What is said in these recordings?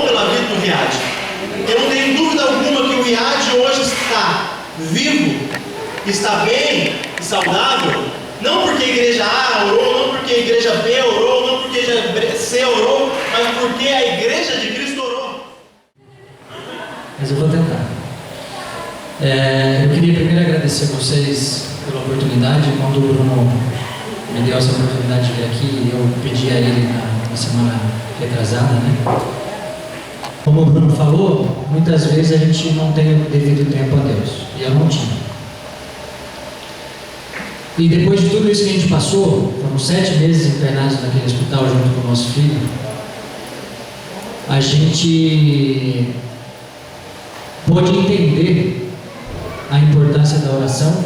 bom pela vida do Riad. Eu não tenho dúvida alguma que o Riad hoje está vivo, está bem e saudável, não porque a igreja A orou, não porque a igreja B orou, não porque a igreja C orou, mas porque a igreja de Cristo orou. Mas eu vou tentar. Eu queria primeiro agradecer a vocês pela oportunidade. Quando o Bruno me deu essa oportunidade de vir aqui, eu pedi a ele na semana retrasada, né? Como o Bruno falou, muitas vezes a gente não tem o devido tempo a Deus, e eu não tinha. E depois de tudo isso que a gente passou, foram 7 meses internados naquele hospital junto com o nosso filho, a gente pôde entender a importância da oração,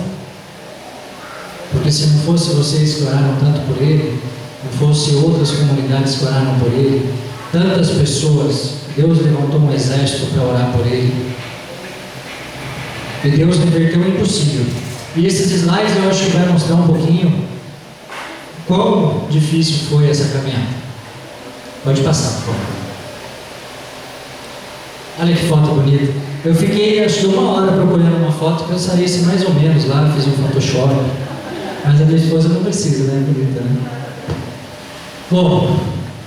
porque se não fosse vocês que oraram tanto por ele, não fosse outras comunidades que oraram por ele, tantas pessoas, Deus levantou um exército para orar por ele, e Deus reverteu o impossível. E esses slides eu acho que vai mostrar um pouquinho quão difícil foi essa caminhada. Pode passar, por favor. Olha que foto bonita. Eu fiquei acho que 1 hora procurando uma foto que eu saísse mais ou menos lá, fiz um Photoshop, mas a minha esposa não precisa, né? Bonita, né? Bom,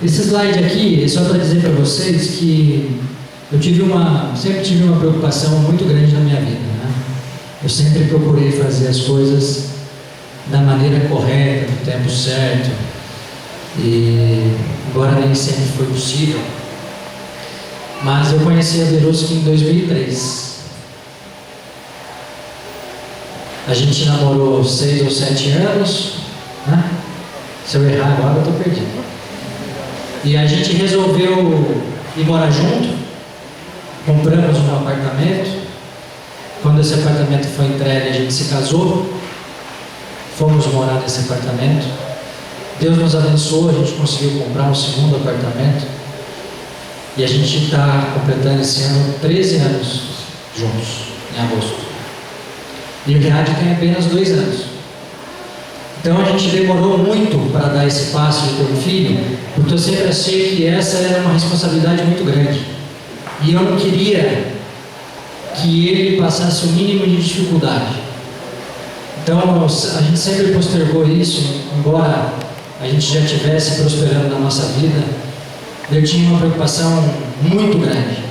esse slide aqui é só para dizer para vocês que eu sempre tive uma preocupação muito grande na minha vida, né? Eu sempre procurei fazer as coisas da maneira correta, no tempo certo, e embora nem sempre foi possível, mas eu conheci a Veruski em 2003. A gente namorou 6 ou 7 anos, né? Se eu errar agora eu estou perdido. E a gente resolveu ir morar junto, compramos um apartamento. Quando esse apartamento foi entregue, a gente se casou, fomos morar nesse apartamento. Deus nos abençoou, a gente conseguiu comprar um segundo apartamento. E a gente está completando esse ano 13 anos juntos, em agosto. E o Riad tem apenas 2 anos. Então a gente demorou muito para dar esse passo de ter um filho, porque eu sempre achei que essa era uma responsabilidade muito grande. E eu não queria que ele passasse o mínimo de dificuldade. Então a gente sempre postergou isso, embora a gente já estivesse prosperando na nossa vida. Eu tinha uma preocupação muito grande.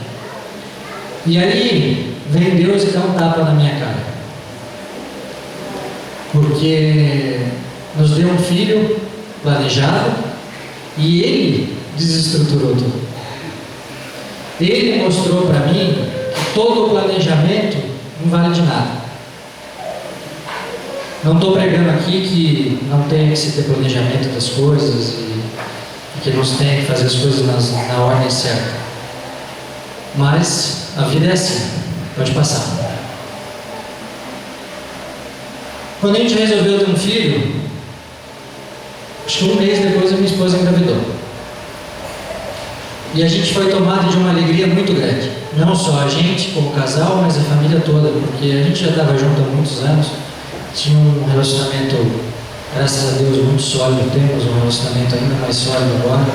E aí vem Deus e dá um tapa na minha cara, porque nos deu um filho planejado e ele desestruturou tudo. Ele mostrou para mim que todo o planejamento não vale de nada. Não estou pregando aqui que não tem que se ter planejamento das coisas e que não se tem que fazer as coisas na ordem certa. Mas a vida é assim. Pode passar. Quando a gente resolveu ter um filho, acho que 1 mês depois a minha esposa engravidou. E a gente foi tomado de uma alegria muito grande. Não só a gente como casal, mas a família toda, porque a gente já estava junto há muitos anos, tinha um relacionamento, graças a Deus, muito sólido. Temos um relacionamento ainda mais sólido agora.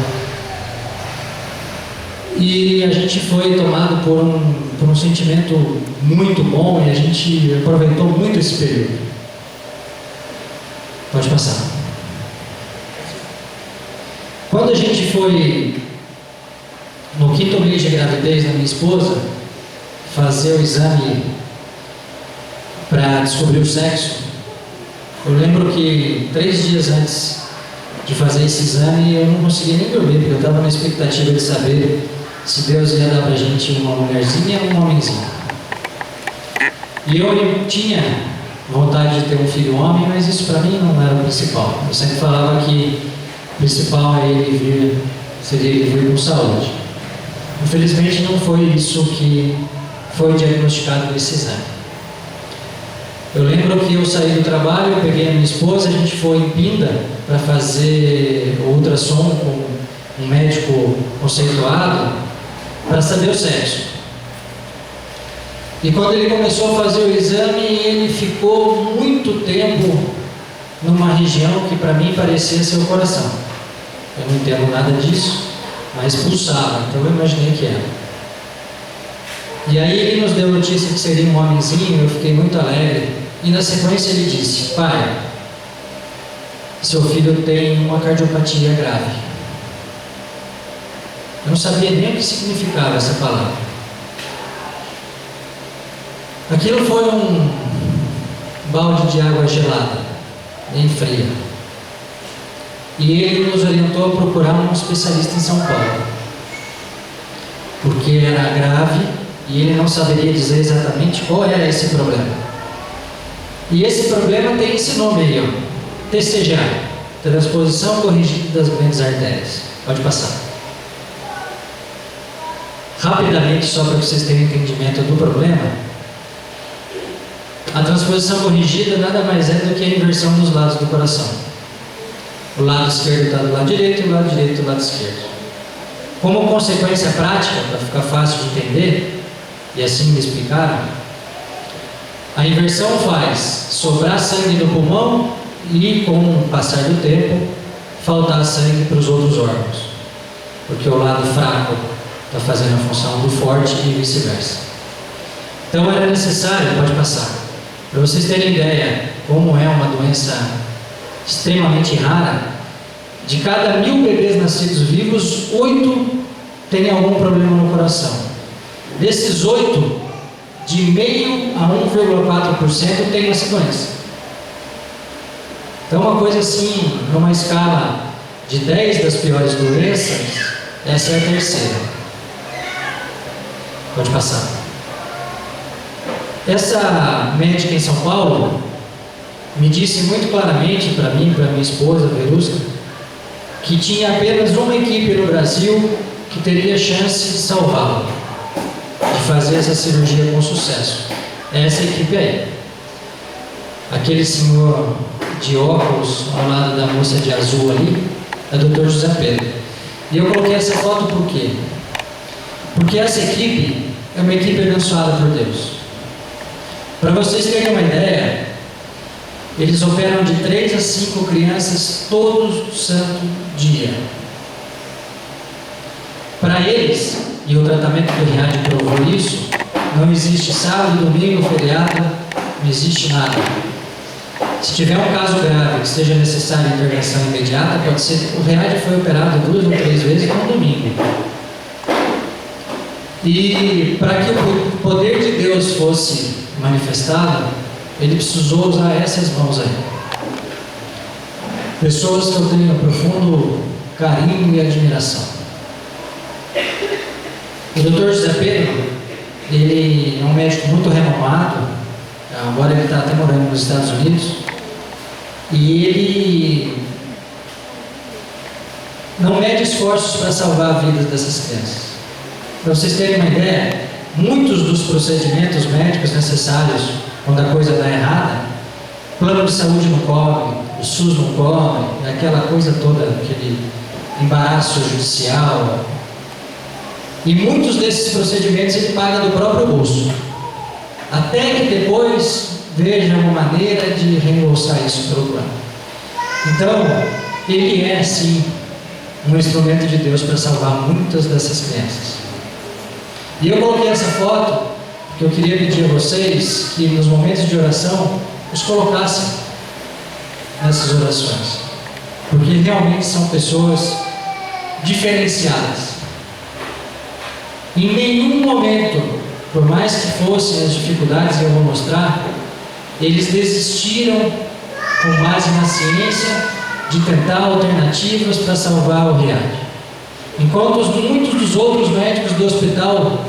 E a gente foi tomado por um sentimento muito bom e a gente aproveitou muito esse período. Pode passar. Quando a gente foi no 5º mês de gravidez da minha esposa fazer o exame para descobrir o sexo, eu lembro que 3 dias antes de fazer esse exame eu não conseguia nem dormir, porque eu estava na expectativa de saber se Deus ia dar pra gente uma mulherzinha ou um homenzinho. E eu tinha vontade de ter um filho homem, mas isso para mim não era o principal. Eu sempre falava que o principal seria ele vir com saúde. Infelizmente não foi isso que foi diagnosticado nesse exame. Eu lembro que eu saí do trabalho, eu peguei a minha esposa, a gente foi em Pinda para fazer o ultrassom com um médico conceituado para saber o sexo. E quando ele começou a fazer o exame, ele ficou muito tempo numa região que para mim parecia ser o coração. Eu não entendo nada disso, mas pulsava, então eu imaginei que era. E aí ele nos deu notícia que seria um homenzinho, eu fiquei muito alegre. E na sequência ele disse: pai, seu filho tem uma cardiopatia grave. Eu não sabia nem o que significava essa palavra. Aquilo foi um balde de água gelada, bem fria. E ele nos orientou a procurar um especialista em São Paulo, porque era grave e ele não saberia dizer exatamente qual era esse problema. E esse problema tem esse nome aí, ó, TCGA, transposição corrigida das grandes artérias. Pode passar. Rapidamente, só para que vocês tenham entendimento do problema, a transposição corrigida nada mais é do que a inversão dos lados do coração. O lado esquerdo está do lado direito e o lado direito do lado esquerdo. Como consequência prática, para ficar fácil de entender, e assim me explicaram, a inversão faz sobrar sangue no pulmão e, com o passar do tempo, faltar sangue para os outros órgãos, porque o lado fraco está fazendo a função do forte e vice-versa. Então era necessário, pode passar, para vocês terem ideia como é uma doença extremamente rara, de cada 1000 bebês nascidos vivos, 8 têm algum problema no coração. Desses 8, de 0,5% a 1,4% tem essa doença. Então uma coisa assim, numa escala de 10 das piores doenças, essa é a terceira. Pode passar. Essa médica em São Paulo me disse muito claramente para mim, para minha esposa, Verusca, que tinha apenas uma equipe no Brasil que teria chance de salvá-lo, de fazer essa cirurgia com sucesso. É essa equipe aí. Aquele senhor de óculos ao lado da moça de azul ali é o Dr. José Pedro. E eu coloquei essa foto por quê? Porque essa equipe é uma equipe abençoada por Deus. Para vocês terem uma ideia, eles operam de 3 a 5 crianças todo santo dia. Para eles, e o tratamento do Riad provou isso, não existe sábado, domingo, feriado, não existe nada. Se tiver um caso grave que seja necessário intervenção imediata, pode ser. O Riad foi operado 2 ou 3 vezes no domingo. E para que o poder de Deus fosse manifestado, ele precisou usar essas mãos aí. Pessoas que eu tenho profundo carinho e admiração. O Dr. José Pedro, ele é um médico muito renomado, agora ele está até morando nos Estados Unidos, e ele não mede esforços para salvar a vida dessas crianças. Para vocês terem uma ideia, muitos dos procedimentos médicos necessários quando a coisa dá errada, plano de saúde não cobre, o SUS não cobre, aquela coisa toda, aquele embaraço judicial. E muitos desses procedimentos ele paga do próprio bolso, até que depois veja uma maneira de reembolsar isso pelo plano. Então, ele é sim um instrumento de Deus para salvar muitas dessas crianças. E eu coloquei essa foto porque eu queria pedir a vocês que nos momentos de oração os colocassem nessas orações, porque realmente são pessoas diferenciadas. Em nenhum momento, por mais que fossem as dificuldades que eu vou mostrar, eles desistiram, com base na ciência, de tentar alternativas para salvar o Riad. Enquanto muitos dos outros médicos do hospital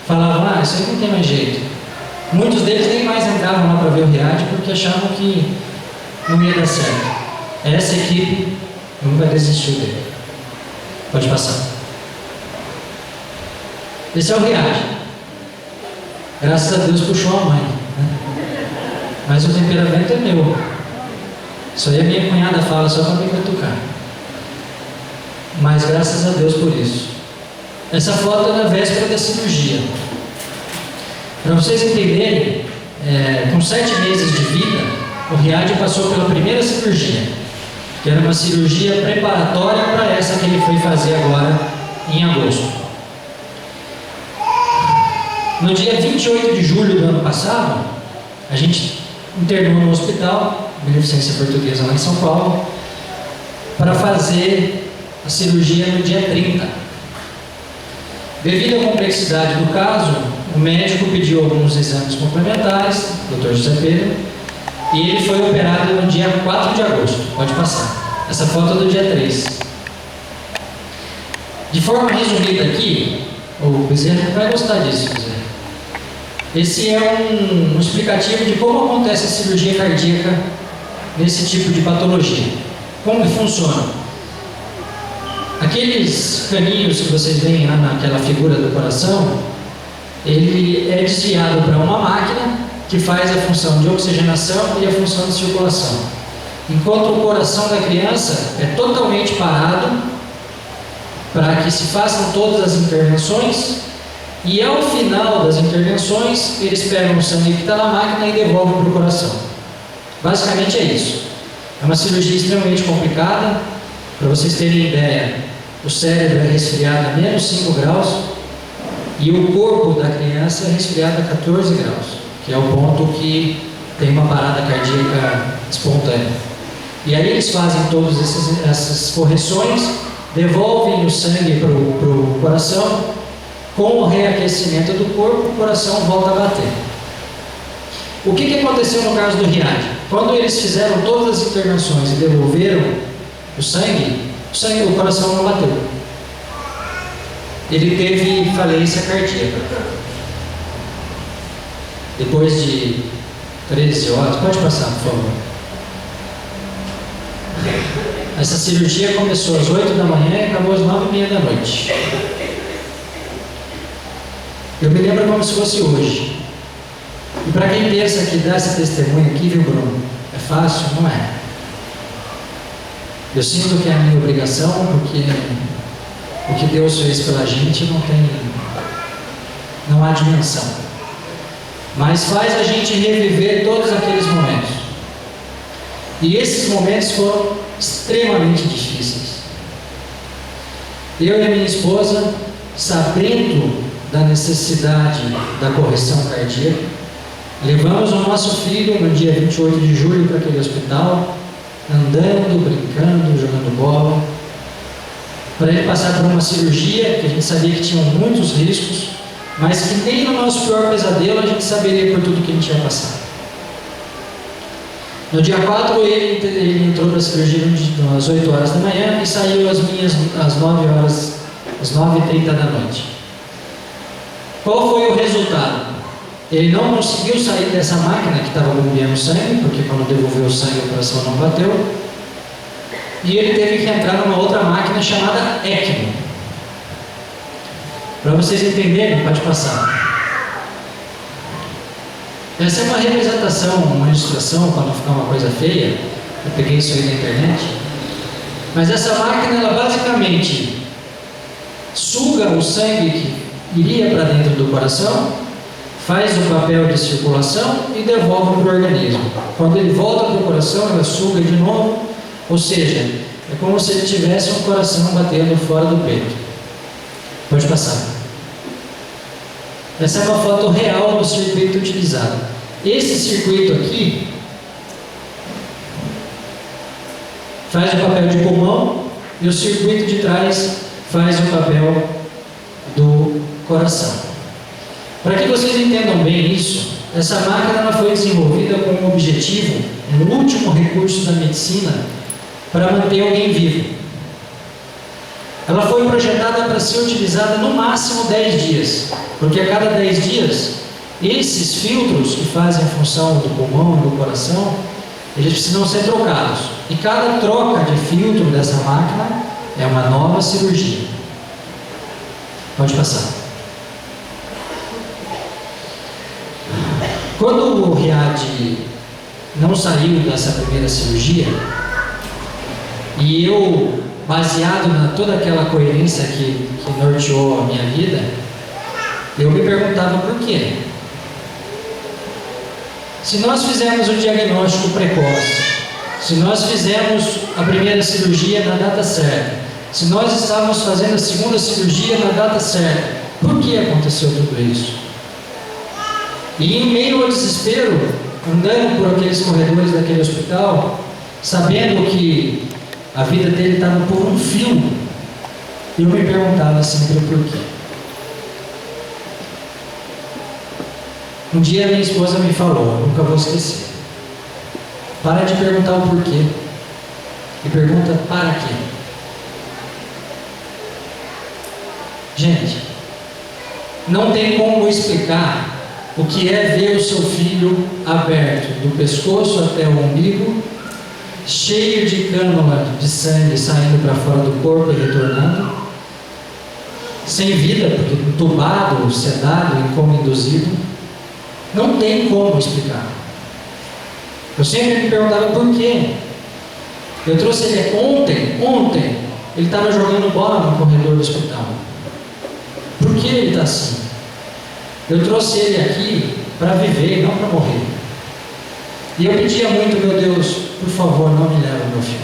falavam: isso aí não tem mais jeito. Muitos deles nem mais entravam lá para ver o Riad porque achavam que não ia dar certo. Essa equipe nunca desistiu dele. Pode passar. Esse é o Riad. Graças a Deus puxou a mãe, né? Mas o temperamento é meu. Isso aí a minha cunhada fala só para me cutucar. Mas graças a Deus por isso. Essa foto é na véspera da cirurgia. Para vocês entenderem, com 7 meses de vida, o Riad passou pela primeira cirurgia, que era uma cirurgia preparatória para essa que ele foi fazer agora em agosto. No dia 28 de julho do ano passado, a gente internou no hospital, Beneficência Portuguesa lá em São Paulo, para fazer a cirurgia no dia 30. Devido à complexidade do caso, o médico pediu alguns exames complementares, Dr. José Pedro, e ele foi operado no dia 4 de agosto. Pode passar. Essa foto é do dia 3. De forma resumida aqui, o Bezerra vai gostar disso, Bezerra. Esse é um explicativo de como acontece a cirurgia cardíaca nesse tipo de patologia. Como que funciona? Aqueles caninhos que vocês veem lá naquela figura do coração, ele é desviado para uma máquina que faz a função de oxigenação e a função de circulação. Enquanto o coração da criança é totalmente parado para que se façam todas as intervenções, e ao final das intervenções eles pegam o sangue que está na máquina e devolvem para o coração. Basicamente é isso. É uma cirurgia extremamente complicada. Para vocês terem ideia, o cérebro é resfriado a menos 5 graus e o corpo da criança é resfriado a 14 graus, que é o ponto que tem uma parada cardíaca espontânea. E aí eles fazem todas essas correções, devolvem o sangue para o coração. Com o reaquecimento do corpo, o coração volta a bater. O que aconteceu no caso do Riad? Quando eles fizeram todas as intervenções e devolveram o sangue, o coração não bateu. Ele teve falência cardíaca. Depois de 13 horas, pode passar, por favor. Essa cirurgia começou às 8 da manhã e acabou às 9h30 da noite. Eu me lembro como se fosse hoje. E para quem pensa que dar esse testemunho aqui, viu, Bruno? É fácil? Não é. Eu sinto que é a minha obrigação, porque o que Deus fez pela gente não há dimensão. Mas faz a gente reviver todos aqueles momentos. E esses momentos foram extremamente difíceis. Eu e a minha esposa, sabendo da necessidade da correção cardíaca, levamos o nosso filho no dia 28 de julho para aquele hospital, andando, brincando, jogando bola, para ele passar por uma cirurgia que a gente sabia que tinha muitos riscos, mas que nem no nosso pior pesadelo a gente saberia por tudo que a gente ia passar. No dia 4 ele entrou para a cirurgia às 8 horas da manhã e saiu às 9h30 da noite. Qual foi o resultado? Ele não conseguiu sair dessa máquina que estava bombeando sangue, porque quando devolveu o sangue o coração não bateu, e ele teve que entrar numa outra máquina chamada ECMO. Para vocês entenderem, pode passar. Essa é uma representação, uma ilustração, para não ficar uma coisa feia. Eu peguei isso aí na internet. Mas essa máquina, ela basicamente suga o sangue que iria para dentro do coração, faz o papel de circulação e devolve para o organismo. Quando ele volta para o coração, ela suga de novo, ou seja, é como se ele tivesse um coração batendo fora do peito. Pode passar. Essa é uma foto real do circuito utilizado. Esse circuito aqui faz o papel de pulmão e o circuito de trás faz o papel do coração. Para que vocês entendam bem isso, essa máquina ela foi desenvolvida com um objetivo, um último recurso da medicina, para manter alguém vivo. Ela foi projetada para ser utilizada no máximo 10 dias, porque a cada 10 dias, esses filtros que fazem a função do pulmão e do coração, eles precisam ser trocados. E cada troca de filtro dessa máquina é uma nova cirurgia. Pode passar. Quando o Riad não saiu dessa primeira cirurgia, e eu, baseado na toda aquela coerência que norteou a minha vida, eu me perguntava por quê. Se nós fizermos o diagnóstico precoce, se nós fizermos a primeira cirurgia na data certa, Se nós estávamos fazendo a segunda cirurgia na data certa, por que aconteceu tudo isso? E em meio ao desespero, andando por aqueles corredores daquele hospital, sabendo que a vida dele estava por um fio, eu me perguntava sempre o porquê. Um dia minha esposa me falou, eu nunca vou esquecer: para de perguntar o porquê e pergunta para quê. Gente, não tem como explicar o que é ver o seu filho aberto do pescoço até o umbigo, cheio de cânula de sangue saindo para fora do corpo e retornando, sem vida, porque entubado, sedado, em coma induzido. Não tem como explicar. Eu sempre me perguntava por quê. Eu trouxe ele ontem, ele estava jogando bola no corredor do hospital. Por que ele está assim? Eu trouxe ele aqui para viver, não para morrer. E eu pedia muito, meu Deus, por favor, não me leve meu filho.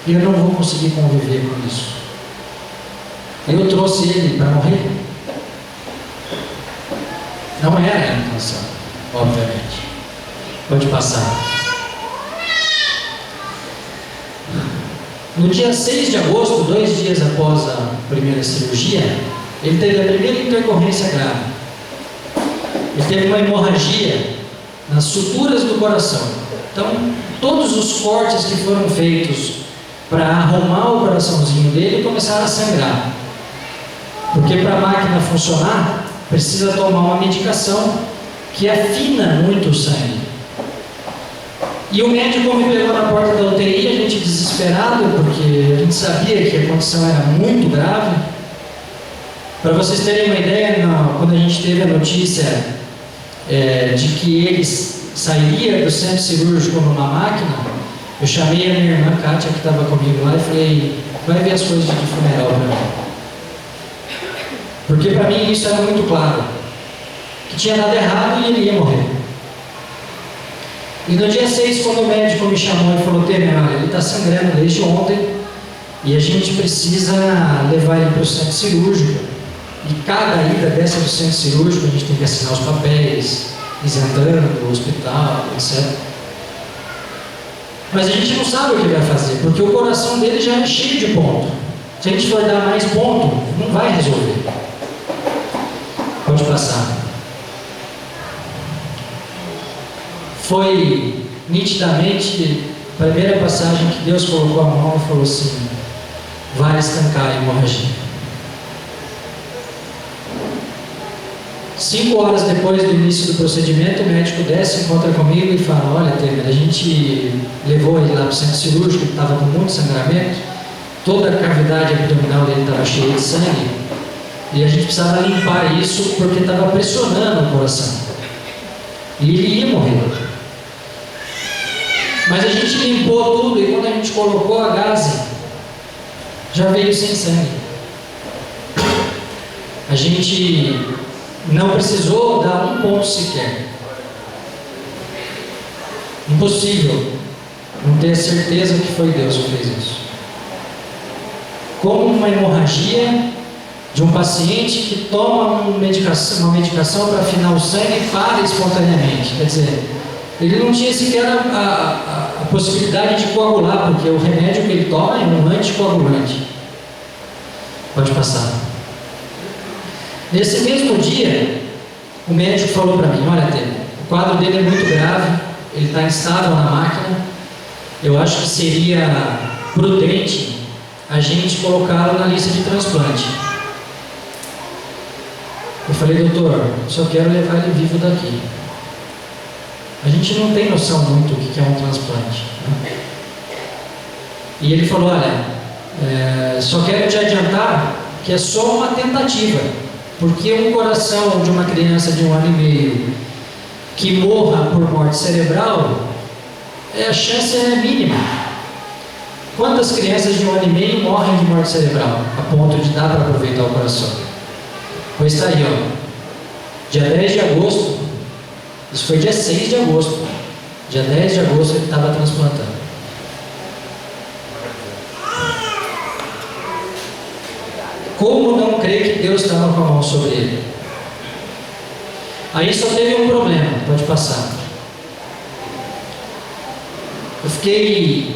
E eu não vou conseguir conviver com isso. Eu trouxe ele para morrer? Não era a intenção, obviamente. Pode passar. No dia 6 de agosto, 2 dias após a primeira cirurgia, ele teve a primeira intercorrência grave. Ele teve uma hemorragia nas suturas do coração. Então, todos os cortes que foram feitos para arrumar o coraçãozinho dele começaram a sangrar. Porque para a máquina funcionar, precisa tomar uma medicação que afina muito o sangue. E o médico me pegou na porta da UTI, a gente desesperado, porque a gente sabia que a condição era muito grave. Para vocês terem uma ideia, quando a gente teve a notícia de que ele sairia do centro cirúrgico numa máquina, eu chamei a minha irmã Kátia, que estava comigo lá, e falei: vai ver as coisas de funeral para mim. Porque para mim isso era muito claro, que tinha dado errado e ele ia morrer. E no dia 6, quando o médico me chamou e falou: Temer, olha, ele está sangrando desde ontem e a gente precisa levar ele para o centro cirúrgico. E cada ida dessa do centro cirúrgico a gente tem que assinar os papéis, isentando do hospital, etc. Mas a gente não sabe o que vai fazer, porque o coração dele já é cheio de ponto. Se a gente for dar mais ponto, não vai resolver. Pode passar. Foi nitidamente a primeira passagem que Deus colocou a mão e falou assim: vai estancar a hemorragia. 5 horas depois do início do procedimento, o médico desce, encontra comigo e fala: olha, Temer, a gente levou ele lá para o centro cirúrgico, ele estava com muito sangramento, toda a cavidade abdominal dele estava cheia de sangue, e a gente precisava limpar isso porque estava pressionando o coração. E ele ia morrer. Mas a gente limpou tudo e quando a gente colocou a gase, já veio sem sangue. A gente não precisou dar um ponto sequer. Impossível não ter certeza que foi Deus que fez isso. Como uma hemorragia de um paciente que toma uma medicação para afinar o sangue e para espontaneamente. Quer dizer, ele não tinha sequer a possibilidade de coagular, porque o remédio que ele toma é um anticoagulante. Pode passar. Nesse mesmo dia, o médico falou para mim: olha, Temer, o quadro dele é muito grave, ele está instável na máquina, eu acho que seria prudente a gente colocá-lo na lista de transplante. Eu falei: doutor, eu só quero levar ele vivo daqui. A gente não tem noção muito do que é um transplante, né? E ele falou: olha, só quero te adiantar que é só uma tentativa, porque um coração de uma criança de 1 ano e meio que morra por morte cerebral, a chance é mínima. Quantas crianças de 1 ano e meio morrem de morte cerebral, a ponto de dar para aproveitar o coração? Pois está aí, ó. Dia 10 de agosto, isso foi dia 6 de agosto, dia 10 de agosto ele estava transplantando. Deus estava com a mão sobre ele. Aí só teve um problema, pode passar. Eu fiquei,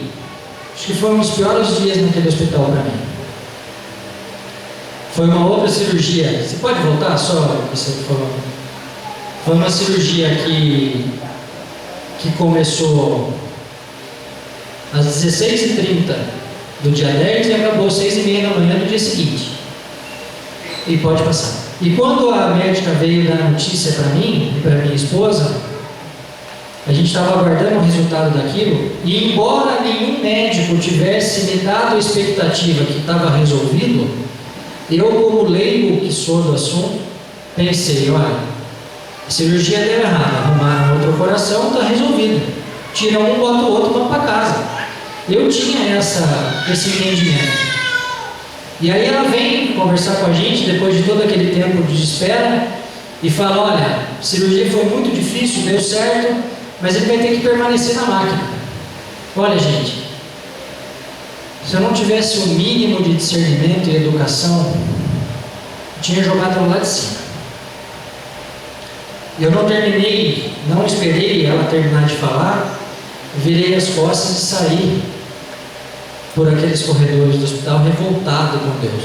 acho que foi um dos piores dias naquele hospital para mim. Foi uma outra cirurgia. Você pode voltar só? Você falou. Foi uma cirurgia que começou às 16h30 do dia 10 e acabou às 6h30 da manhã do dia seguinte. E pode passar. E quando a médica veio dar notícia para mim e para minha esposa, a gente estava aguardando o resultado daquilo, e embora nenhum médico tivesse me dado a expectativa que estava resolvido, eu, como leigo que sou do assunto, pensei, olha, a cirurgia deu errado, arrumaram outro coração, está resolvido. Tira um, bota o outro, vamos para casa. Eu tinha esse entendimento. E aí ela vem conversar com a gente, depois de todo aquele tempo de espera, e fala, olha, a cirurgia foi muito difícil, deu certo, mas ele vai ter que permanecer na máquina. Olha, gente, se eu não tivesse o mínimo de discernimento e educação, eu tinha jogado lá de cima. Eu não terminei, não esperei ela terminar de falar, virei as costas e saí por aqueles corredores do hospital revoltado com Deus.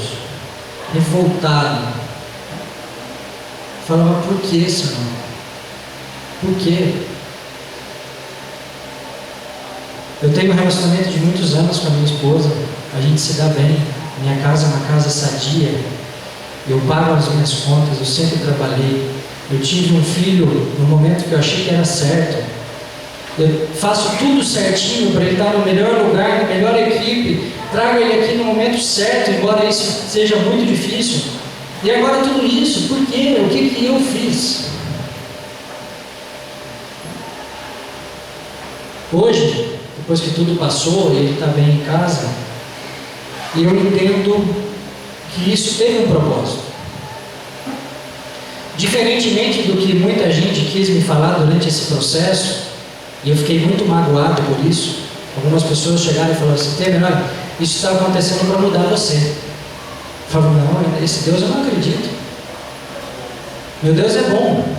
Revoltado. Falava, por que, Senhor? Por quê? Eu tenho um relacionamento de muitos anos com a minha esposa, a gente se dá bem, minha casa é uma casa sadia, eu pago as minhas contas, eu sempre trabalhei, eu tive um filho no momento que eu achei que era certo, eu faço tudo certinho para ele estar no melhor lugar, na melhor equipe, trago ele aqui no momento certo, embora isso seja muito difícil. E agora tudo isso, por quê? O que eu fiz? Hoje, depois que tudo passou, ele está bem em casa, e eu entendo que isso teve um propósito. Diferentemente do que muita gente quis me falar durante esse processo, e eu fiquei muito magoado por isso. Algumas pessoas chegaram e falaram assim, olha, isso está acontecendo para mudar você. Eu falava, não, esse Deus eu não acredito. Meu Deus é bom.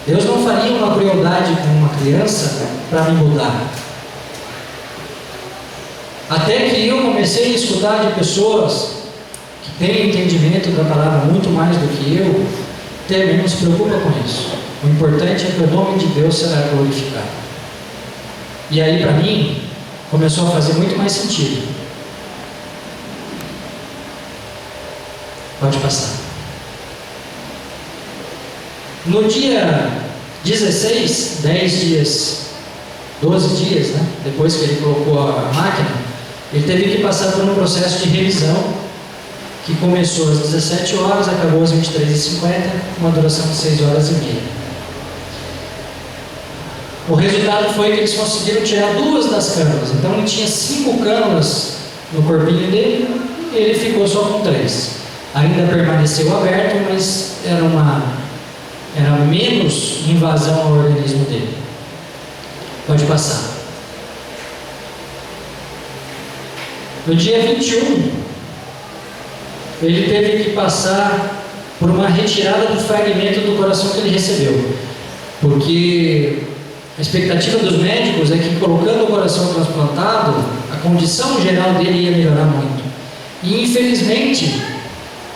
Deus não faria uma crueldade com uma criança para me mudar. Até que eu comecei a escutar de pessoas que têm entendimento da palavra muito mais do que eu, também não se preocupa com isso. O importante é que o nome de Deus será glorificado. E aí, para mim, começou a fazer muito mais sentido. Pode passar. No dia 16, 10 dias, 12 dias, né? Depois que ele colocou a máquina, ele teve que passar por um processo de revisão que começou às 17 horas, acabou às 23h50, uma duração de 6 horas e meia. O resultado foi que eles conseguiram tirar 2 das cânulas, então ele tinha 5 cânulas no corpinho dele e ele ficou só com 3. Ainda permaneceu aberto, mas era menos invasão ao organismo dele. Pode passar. No dia 21, ele teve que passar por uma retirada do fragmento do coração que ele recebeu, porque a expectativa dos médicos é que, colocando o coração transplantado, a condição geral dele ia melhorar muito. E infelizmente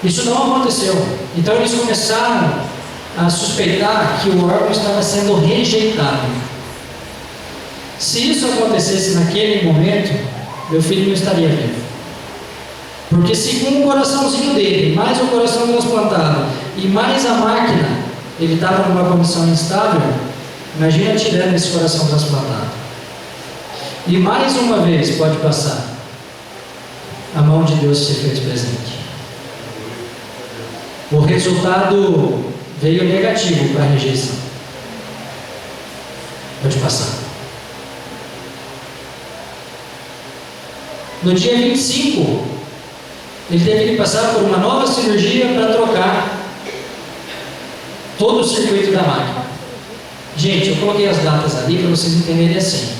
isso não aconteceu. Então eles começaram a suspeitar que o órgão estava sendo rejeitado. Se isso acontecesse naquele momento, meu filho não estaria vivo. Porque se com o coraçãozinho dele, mais o coração transplantado e mais a máquina, ele estava numa condição instável, imagina tirando esse coração transplantado. E mais uma vez pode passar, a mão de Deus se fez presente. O resultado veio negativo para a rejeição. Pode passar. No dia 25, ele teve que passar por uma nova cirurgia para trocar todo o circuito da máquina. Gente, eu coloquei as datas ali para vocês entenderem assim.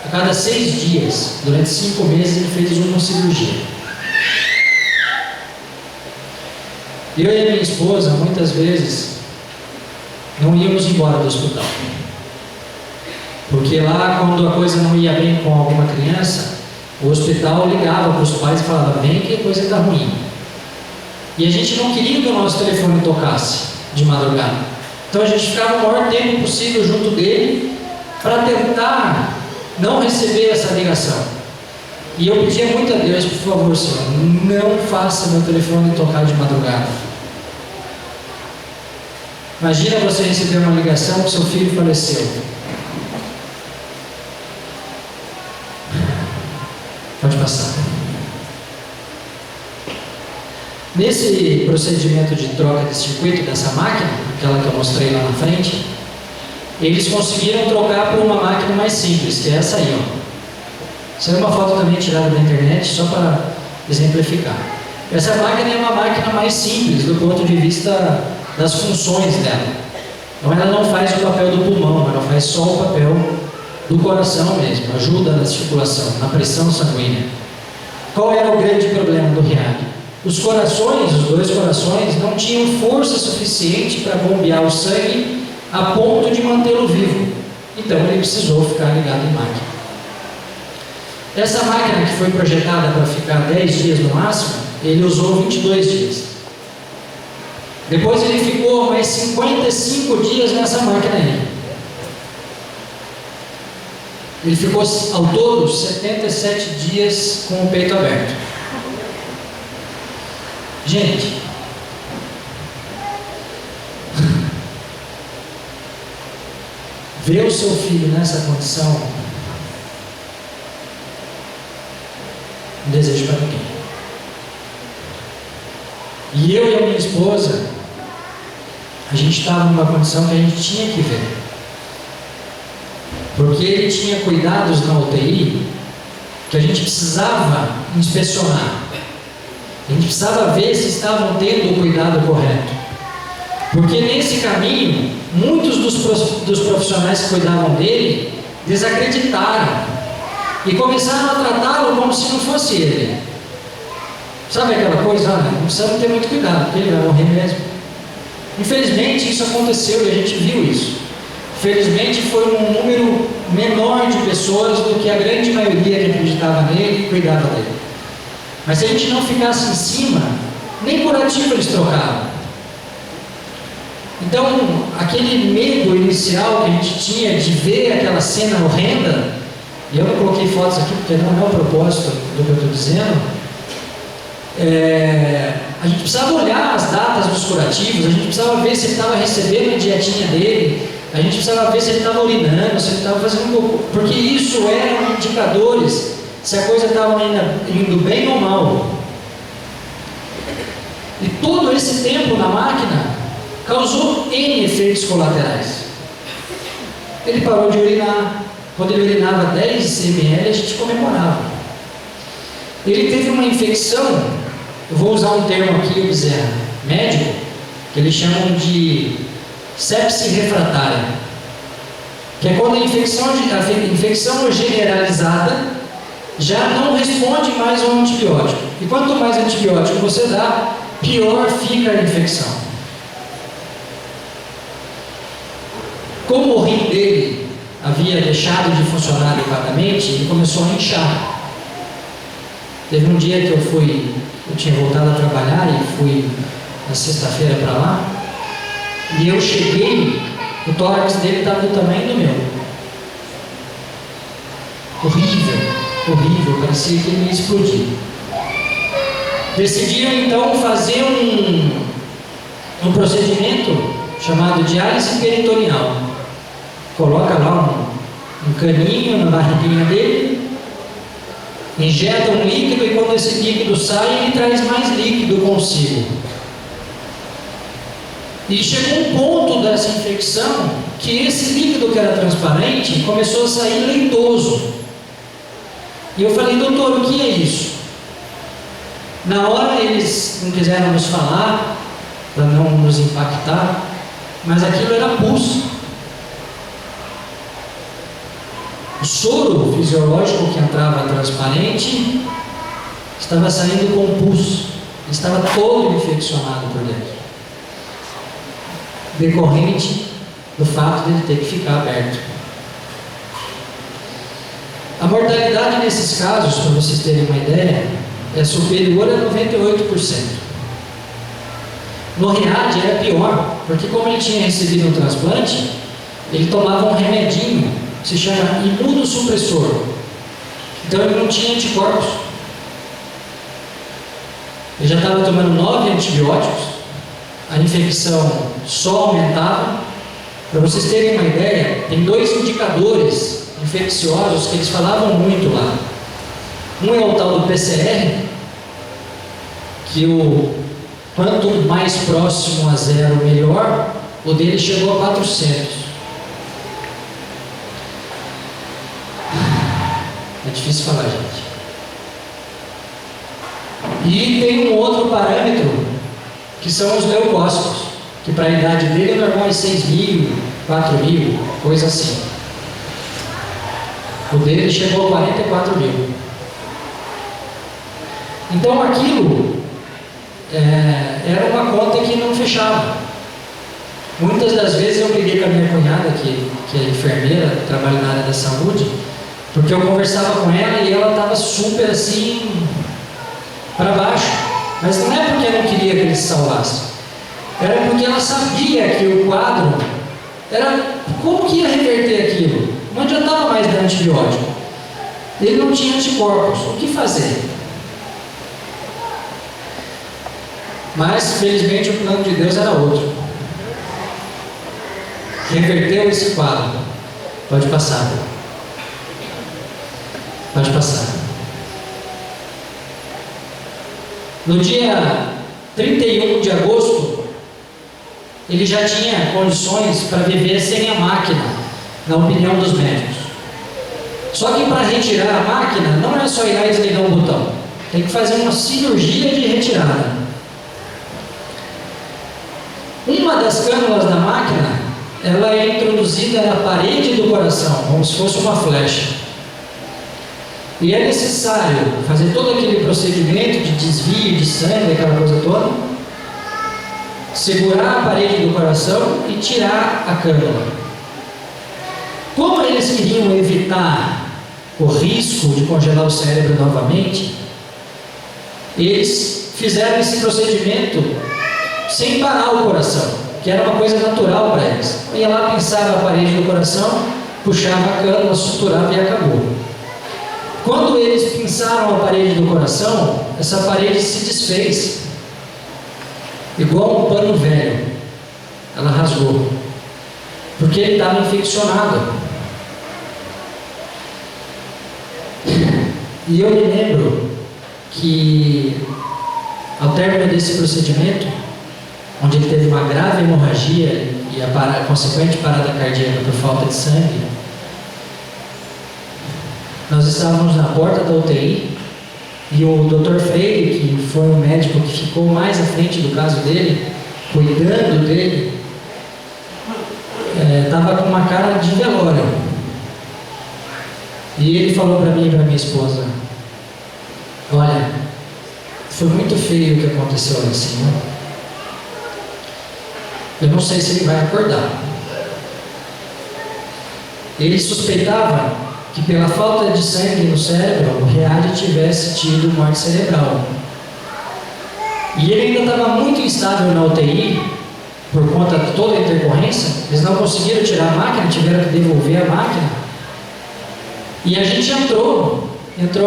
A cada 6 dias, durante 5 meses, ele fez uma cirurgia. Eu e a minha esposa, muitas vezes, não íamos embora do hospital. Porque lá, quando a coisa não ia bem com alguma criança, o hospital ligava para os pais e falava: vem que a coisa está ruim. E a gente não queria que o nosso telefone tocasse de madrugada. Então a gente ficava o maior tempo possível junto dele para tentar não receber essa ligação. E eu pedia muito a Deus: por favor, Senhor, não faça meu telefone tocar de madrugada. Imagina você receber uma ligação que seu filho faleceu. Pode passar. Nesse procedimento de troca de circuito dessa máquina, aquela que eu mostrei lá na frente, eles conseguiram trocar por uma máquina mais simples, que é essa aí, ó. Essa é uma foto também tirada da internet, só para exemplificar. Essa máquina é uma máquina mais simples do ponto de vista das funções dela. Então ela não faz o papel do pulmão, ela faz só o papel do coração mesmo, ajuda na circulação, na pressão sanguínea. Qual era o grande problema do REAG? Os corações, os dois corações, não tinham força suficiente para bombear o sangue a ponto de mantê-lo vivo. Então ele precisou ficar ligado em máquina. Essa máquina, que foi projetada para ficar 10 dias no máximo, ele usou 22 dias. Depois ele ficou mais 55 dias nessa máquina aí. Ele ficou ao todo 77 dias com o peito aberto. Gente, ver o seu filho nessa condição, não desejo para ninguém. E eu e a minha esposa, a gente estava numa condição que a gente tinha que ver. Porque ele tinha cuidados na UTI que a gente precisava inspecionar. A gente precisava ver se estavam tendo o cuidado correto. Porque nesse caminho, muitos dos profissionais que cuidavam dele desacreditaram e começaram a tratá-lo como se não fosse ele. Sabe aquela coisa? Não precisamos ter muito cuidado, porque ele vai morrer mesmo. Infelizmente isso aconteceu e a gente viu isso. Felizmente foi um número menor de pessoas do que a grande maioria que acreditava nele e cuidava dele. Mas se a gente não ficasse em cima, nem curativo eles trocavam. Então, aquele medo inicial que a gente tinha de ver aquela cena horrenda, e eu não coloquei fotos aqui porque não é o propósito do que eu estou dizendo, a gente precisava olhar as datas dos curativos, a gente precisava ver se ele estava recebendo a dietinha dele, a gente precisava ver se ele estava urinando, se ele estava fazendo... Porque isso eram indicadores se a coisa estava indo bem ou mal. E todo esse tempo na máquina causou N efeitos colaterais. Ele parou de urinar. Quando ele urinava 10 ml, a gente comemorava. Ele teve uma infecção, eu vou usar um termo aqui, Bezerra, médico, que eles chamam de sepse refratária, que é quando a infecção generalizada já não responde mais ao antibiótico. E quanto mais antibiótico você dá, pior fica a infecção. Como o rim dele havia deixado de funcionar adequadamente, ele começou a inchar. Teve um dia que eu tinha voltado a trabalhar e fui na sexta-feira para lá, e eu cheguei, o tórax dele estava do tamanho do meu. Horrível, parecia que ele ia explodir. Decidiram então fazer um procedimento chamado diálise peritoneal. Coloca lá um caninho na barriguinha dele, injeta um líquido, e quando esse líquido sai, ele traz mais líquido consigo. E chegou um ponto dessa infecção que esse líquido que era transparente começou a sair leitoso. E eu falei: doutor, o que é isso? Na hora eles não quiseram nos falar, para não nos impactar, mas aquilo era pus. O soro fisiológico que entrava transparente estava saindo com pus. Ele estava todo infeccionado por dentro, decorrente do fato de ele ter que ficar aberto. A mortalidade nesses casos, para vocês terem uma ideia, é superior a 98%. No Riad era pior, porque como ele tinha recebido um transplante, ele tomava um remedinho que se chama imunossupressor. Então ele não tinha anticorpos. Ele já estava tomando 9 antibióticos, a infecção só aumentava. Para vocês terem uma ideia, tem 2 indicadores infecciosos que eles falavam muito lá. Um é o tal do PCR, que quanto mais próximo a 0 melhor. O dele chegou a 400. É difícil falar, gente. E tem um outro parâmetro, que são os leucócitos, que para a idade dele é normal 6.000, 4.000, coisa assim. O dele chegou a 44.000. Então aquilo era uma conta que não fechava. Muitas das vezes eu briguei com a minha cunhada, que é enfermeira, trabalha na área da saúde, porque eu conversava com ela e ela estava super assim, para baixo. Mas não é porque eu não queria que ele se salvasse, era porque ela sabia que o quadro era, como que ia reverter aquilo? Não adiantava mais dar antibiótico. Ele não tinha anticorpos. O que fazer? Mas, felizmente, o plano de Deus era outro. Reverteu esse quadro. Pode passar. Pode passar. No dia 31 de agosto, ele já tinha condições para viver sem a máquina, na opinião dos médicos. Só que para retirar a máquina, não é só ir lá e desligar um botão. Tem que fazer uma cirurgia de retirada. Uma das cânulas da máquina, ela é introduzida na parede do coração, como se fosse uma flecha. E é necessário fazer todo aquele procedimento de desvio de sangue, aquela coisa toda, segurar a parede do coração e tirar a cânula. Como eles queriam evitar o risco de congelar o cérebro novamente, eles fizeram esse procedimento sem parar o coração, que era uma coisa natural para eles. Ia lá, pinçava a parede do coração, puxava a cânula, suturava e acabou. Quando eles pinçaram a parede do coração, essa parede se desfez, igual um pano velho. Ela rasgou, porque ele estava infeccionado. E eu me lembro que, ao término desse procedimento, onde ele teve uma grave hemorragia e a consequente parada cardíaca por falta de sangue, nós estávamos na porta da UTI e o Dr. Freire, que foi um médico que ficou mais à frente do caso dele, cuidando dele, estava com uma cara de velório. E ele falou para mim e para minha esposa: olha, foi muito feio o que aconteceu lá em cima. Eu não sei se ele vai acordar. Ele suspeitava que pela falta de sangue no cérebro, o Riad tivesse tido morte cerebral. E ele ainda estava muito instável na UTI, por conta de toda a intercorrência. Eles não conseguiram tirar a máquina, tiveram que devolver a máquina. E a gente entrou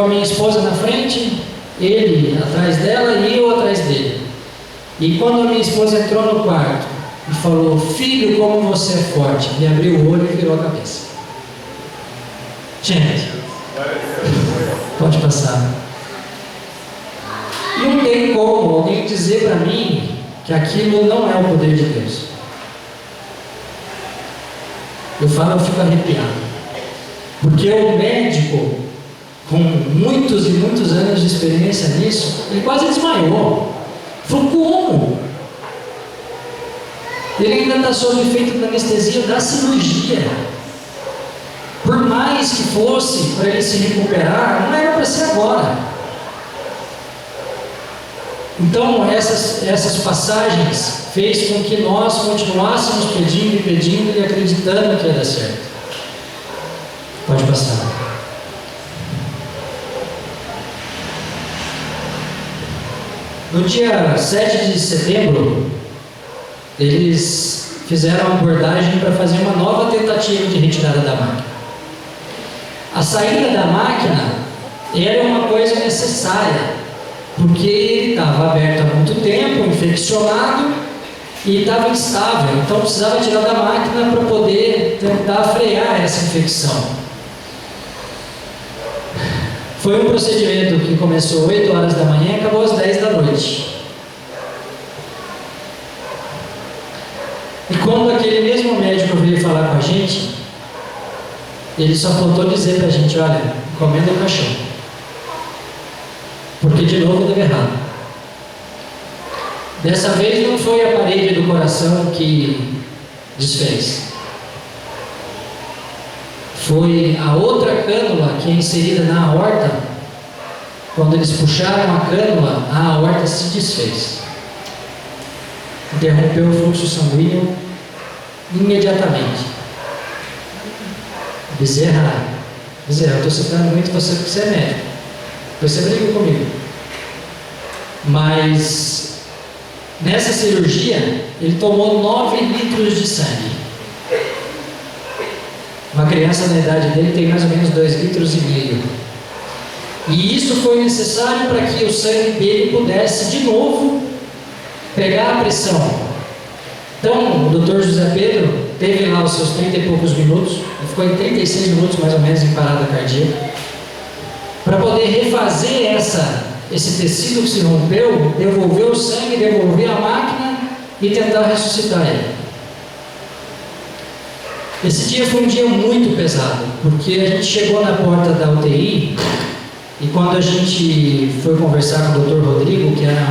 a minha esposa na frente, ele atrás dela e eu atrás dele. E quando a minha esposa entrou no quarto e falou: filho, como você é forte, ele abriu o olho e virou a cabeça. Gente, pode passar. E não tem como alguém dizer para mim que aquilo não é o poder de Deus. Eu falo, eu fico arrepiado. Porque o médico, com muitos e muitos anos de experiência nisso, ele quase desmaiou. Falou: como? Ele ainda está sob efeito da anestesia da cirurgia. Por mais que fosse para ele se recuperar, não era para ser agora. Então, essas passagens fez com que nós continuássemos pedindo e acreditando que ia dar certo. Pode passar. No dia 7 de setembro, eles fizeram uma abordagem para fazer uma nova tentativa de retirada da máquina. A saída da máquina era uma coisa necessária, porque ele estava aberto há muito tempo, infeccionado e estava instável, então precisava tirar da máquina para poder tentar frear essa infecção. Foi um procedimento que começou às 8 horas da manhã e acabou às 10 da noite. E quando aquele mesmo médico veio falar com a gente, ele só faltou dizer para a gente: olha, encomenda o caixão, porque de novo deu errado. Dessa vez não foi a parede do coração que desfez, foi a outra cânula que é inserida na aorta. Quando eles puxaram a cânula, a aorta se desfez, interrompeu o fluxo sanguíneo imediatamente. Bezerra, eu estou citando muito você porque você é médico, você briga comigo, mas nessa cirurgia ele tomou 9 litros de sangue. Uma criança na idade dele tem mais ou menos 2,5 litros. E isso foi necessário para que o sangue dele pudesse de novo pegar a pressão. Então, o Dr. José Pedro teve lá os seus 30 e poucos minutos, ele ficou em 36 minutos mais ou menos em parada cardíaca, para poder refazer esse tecido que se rompeu, devolver o sangue, devolver a máquina e tentar ressuscitar ele. Esse dia foi um dia muito pesado, porque a gente chegou na porta da UTI e quando a gente foi conversar com o Dr. Rodrigo, que era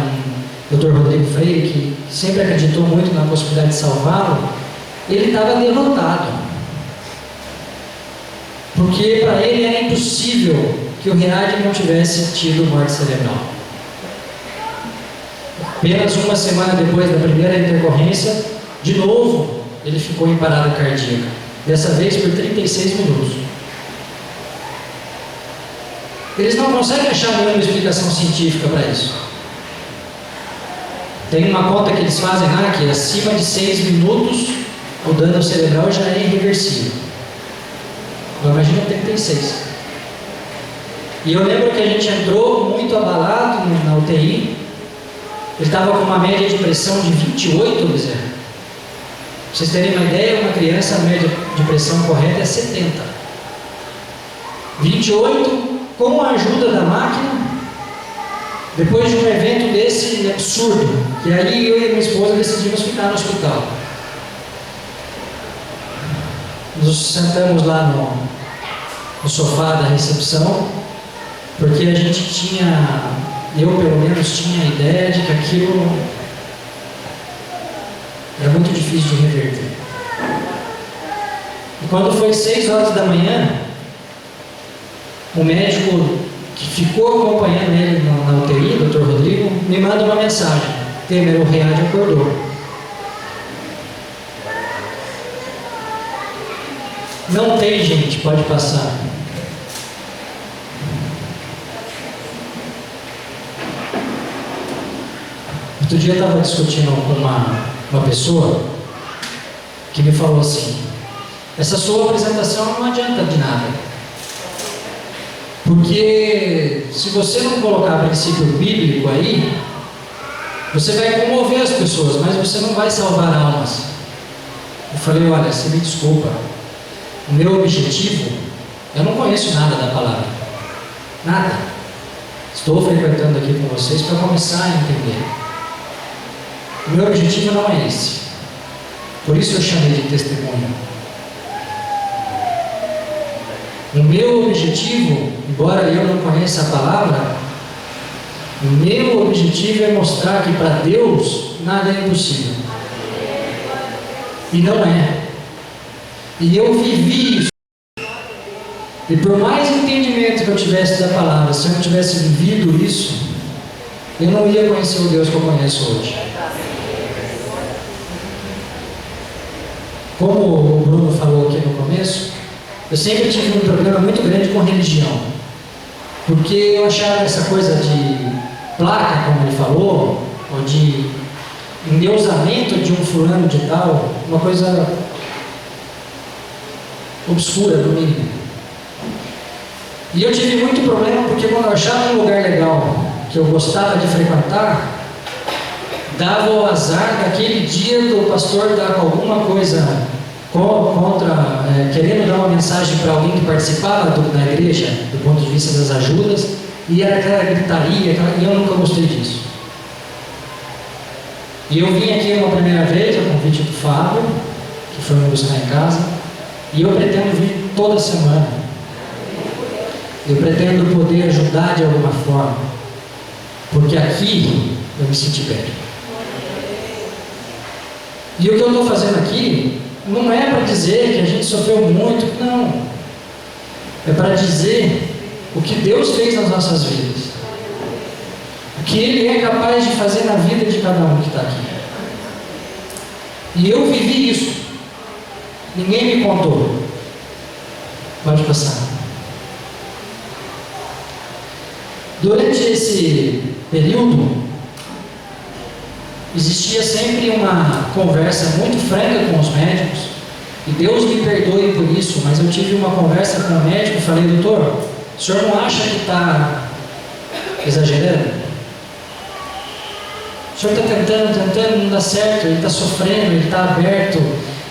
um Dr. Rodrigo Freire, que sempre acreditou muito na possibilidade de salvá-lo, ele estava derrotado, porque para ele era impossível que o Reade não tivesse tido morte cerebral. Apenas uma semana depois da primeira intercorrência, de novo ele ficou em parada cardíaca, dessa vez por 36 minutos. Eles não conseguem achar nenhuma explicação científica para isso. Tem uma conta que eles fazem lá que acima de 6 minutos o dano cerebral já é irreversível. Agora imagina 36. E eu lembro que a gente entrou muito abalado na UTI. Ele estava com uma média de pressão de 28, Bezerra. Para vocês terem uma ideia, uma criança, a média de pressão correta é 70. 28, com a ajuda da máquina, depois de um evento desse absurdo, que aí eu e minha esposa decidimos ficar no hospital. Nos sentamos lá no sofá da recepção, porque a gente tinha, eu pelo menos tinha a ideia de que aquilo era muito difícil de reverter. E quando foi 6 horas da manhã, o médico que ficou acompanhando ele na UTI, Dr. Rodrigo, me manda uma mensagem: Temer, o Reade acordou. Não tem, gente, pode passar. Outro dia eu estava discutindo com uma pessoa que me falou assim: essa sua apresentação não adianta de nada, porque se você não colocar princípio bíblico aí, você vai comover as pessoas, mas você não vai salvar almas. Eu falei: olha, você me desculpa, o meu objetivo, eu não conheço nada da palavra, nada. Estou frequentando aqui com vocês para começar a entender. O meu objetivo não é esse, por isso eu chamei de testemunho. O meu objetivo, embora eu não conheça a palavra, o meu objetivo é mostrar que para Deus nada é impossível. E não é. E eu vivi isso. E por mais entendimento que eu tivesse da palavra, se eu não tivesse vivido isso, eu não ia conhecer o Deus que eu conheço hoje. Como o Bruno falou aqui no começo, eu sempre tive um problema muito grande com religião, porque eu achava essa coisa de placa, como ele falou, ou de endeusamento de um fulano de tal, uma coisa obscura no mínimo. E eu tive muito problema porque quando eu achava um lugar legal que eu gostava de frequentar, dava o azar daquele dia do pastor dar alguma coisa contra, querendo dar uma mensagem para alguém que participava da igreja, do ponto de vista das ajudas, e era aquela gritaria, e eu nunca gostei disso. E eu vim aqui uma primeira vez, a convite do Fábio, que foi me buscar em casa, e eu pretendo vir toda semana. Eu pretendo poder ajudar de alguma forma, porque aqui eu me senti bem. E o que eu estou fazendo aqui não é para dizer que a gente sofreu muito, não. É para dizer o que Deus fez nas nossas vidas, o que Ele é capaz de fazer na vida de cada um que está aqui. E eu vivi isso. Ninguém me contou. Pode passar. Durante esse período, existia sempre uma conversa muito franca com os médicos, e Deus me perdoe por isso, mas eu tive uma conversa com o médico e falei: doutor, o senhor não acha que está exagerando? O senhor está tentando, não dá certo, ele está sofrendo, ele está aberto,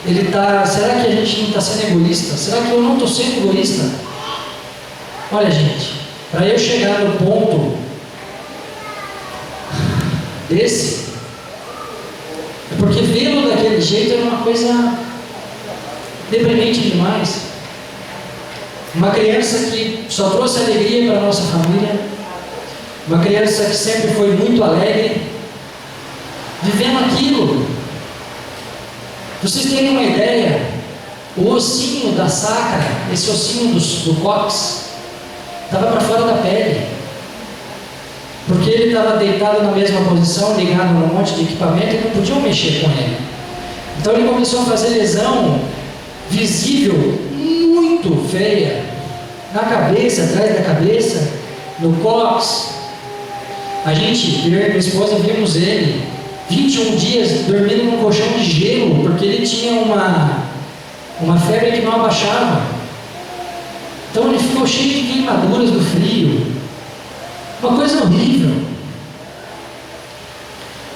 ele está... Será que a gente não está sendo egoísta? Será que eu não estou sendo egoísta? Olha, gente, para eu chegar no ponto desse, é porque vê-lo daquele jeito era uma coisa deprimente demais. Uma criança que só trouxe alegria para a nossa família, uma criança que sempre foi muito alegre, vivendo aquilo. Vocês têm uma ideia? O ossinho da sacra, esse ossinho do cóccix, estava para fora da pele, porque ele estava deitado na mesma posição, ligado num monte de equipamento, e não podiam mexer com ele. Então ele começou a fazer lesão visível, muito feia, na cabeça, atrás da cabeça, no cóccix. A gente, eu e minha esposa, vimos ele 21 dias dormindo num colchão de gelo, porque ele tinha uma febre que não abaixava. Então ele ficou cheio de queimaduras do frio, uma coisa horrível.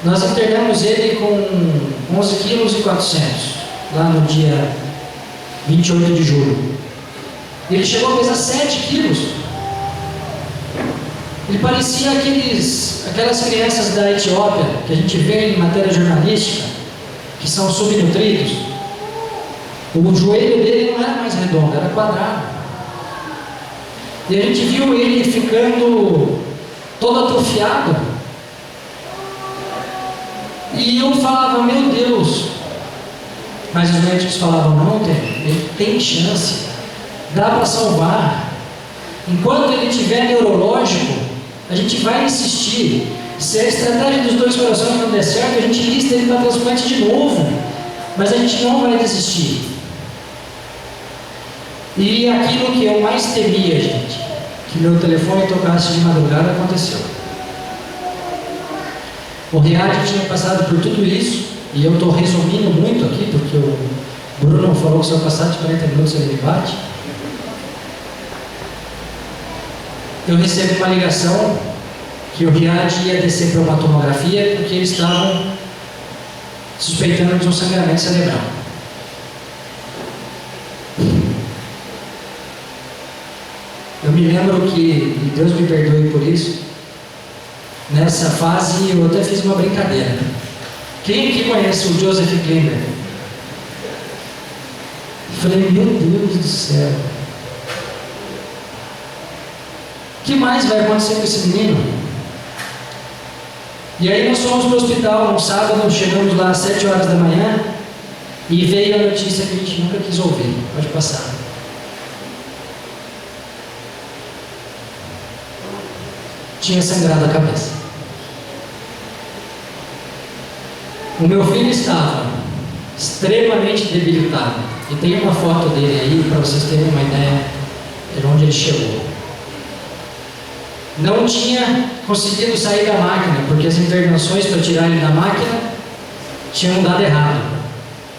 Nós internamos ele com 11,4 kg, lá no dia 28 de julho. Ele chegou a pesar 7 quilos. Ele parecia aquelas crianças da Etiópia, que a gente vê em matéria jornalística, que são subnutridos. O joelho dele não era mais redondo, era quadrado. E a gente viu ele ficando todo atrofiado. E eu falava: meu Deus. Mas os médicos falavam: não, ele tem chance, dá para salvar. Enquanto ele tiver neurológico, a gente vai insistir. Se a estratégia dos dois corações não der certo, a gente lista ele para transplante de novo, mas a gente não vai desistir. E aquilo que eu mais temia, gente, que meu telefone tocasse de madrugada, aconteceu. O Riad tinha passado por tudo isso, e eu estou resumindo muito aqui, porque o Bruno falou que se eu passar de 40 minutos ele me bate. Eu recebi uma ligação que o Riad ia descer para uma tomografia, porque eles estavam suspeitando de um sangramento cerebral. Eu me lembro que, e Deus me perdoe por isso, nessa fase eu até fiz uma brincadeira. Quem aqui conhece o Joseph Klimber? Eu falei: meu Deus do céu, o que mais vai acontecer com esse menino? E aí nós fomos para o hospital no sábado, chegamos lá às 7 horas da manhã, e veio a notícia que a gente nunca quis ouvir. Pode passar. Tinha sangrado a cabeça. O meu filho estava extremamente debilitado. E tem uma foto dele aí para vocês terem uma ideia de onde ele chegou. Não tinha conseguido sair da máquina, porque as intervenções para tirar ele da máquina tinham dado errado.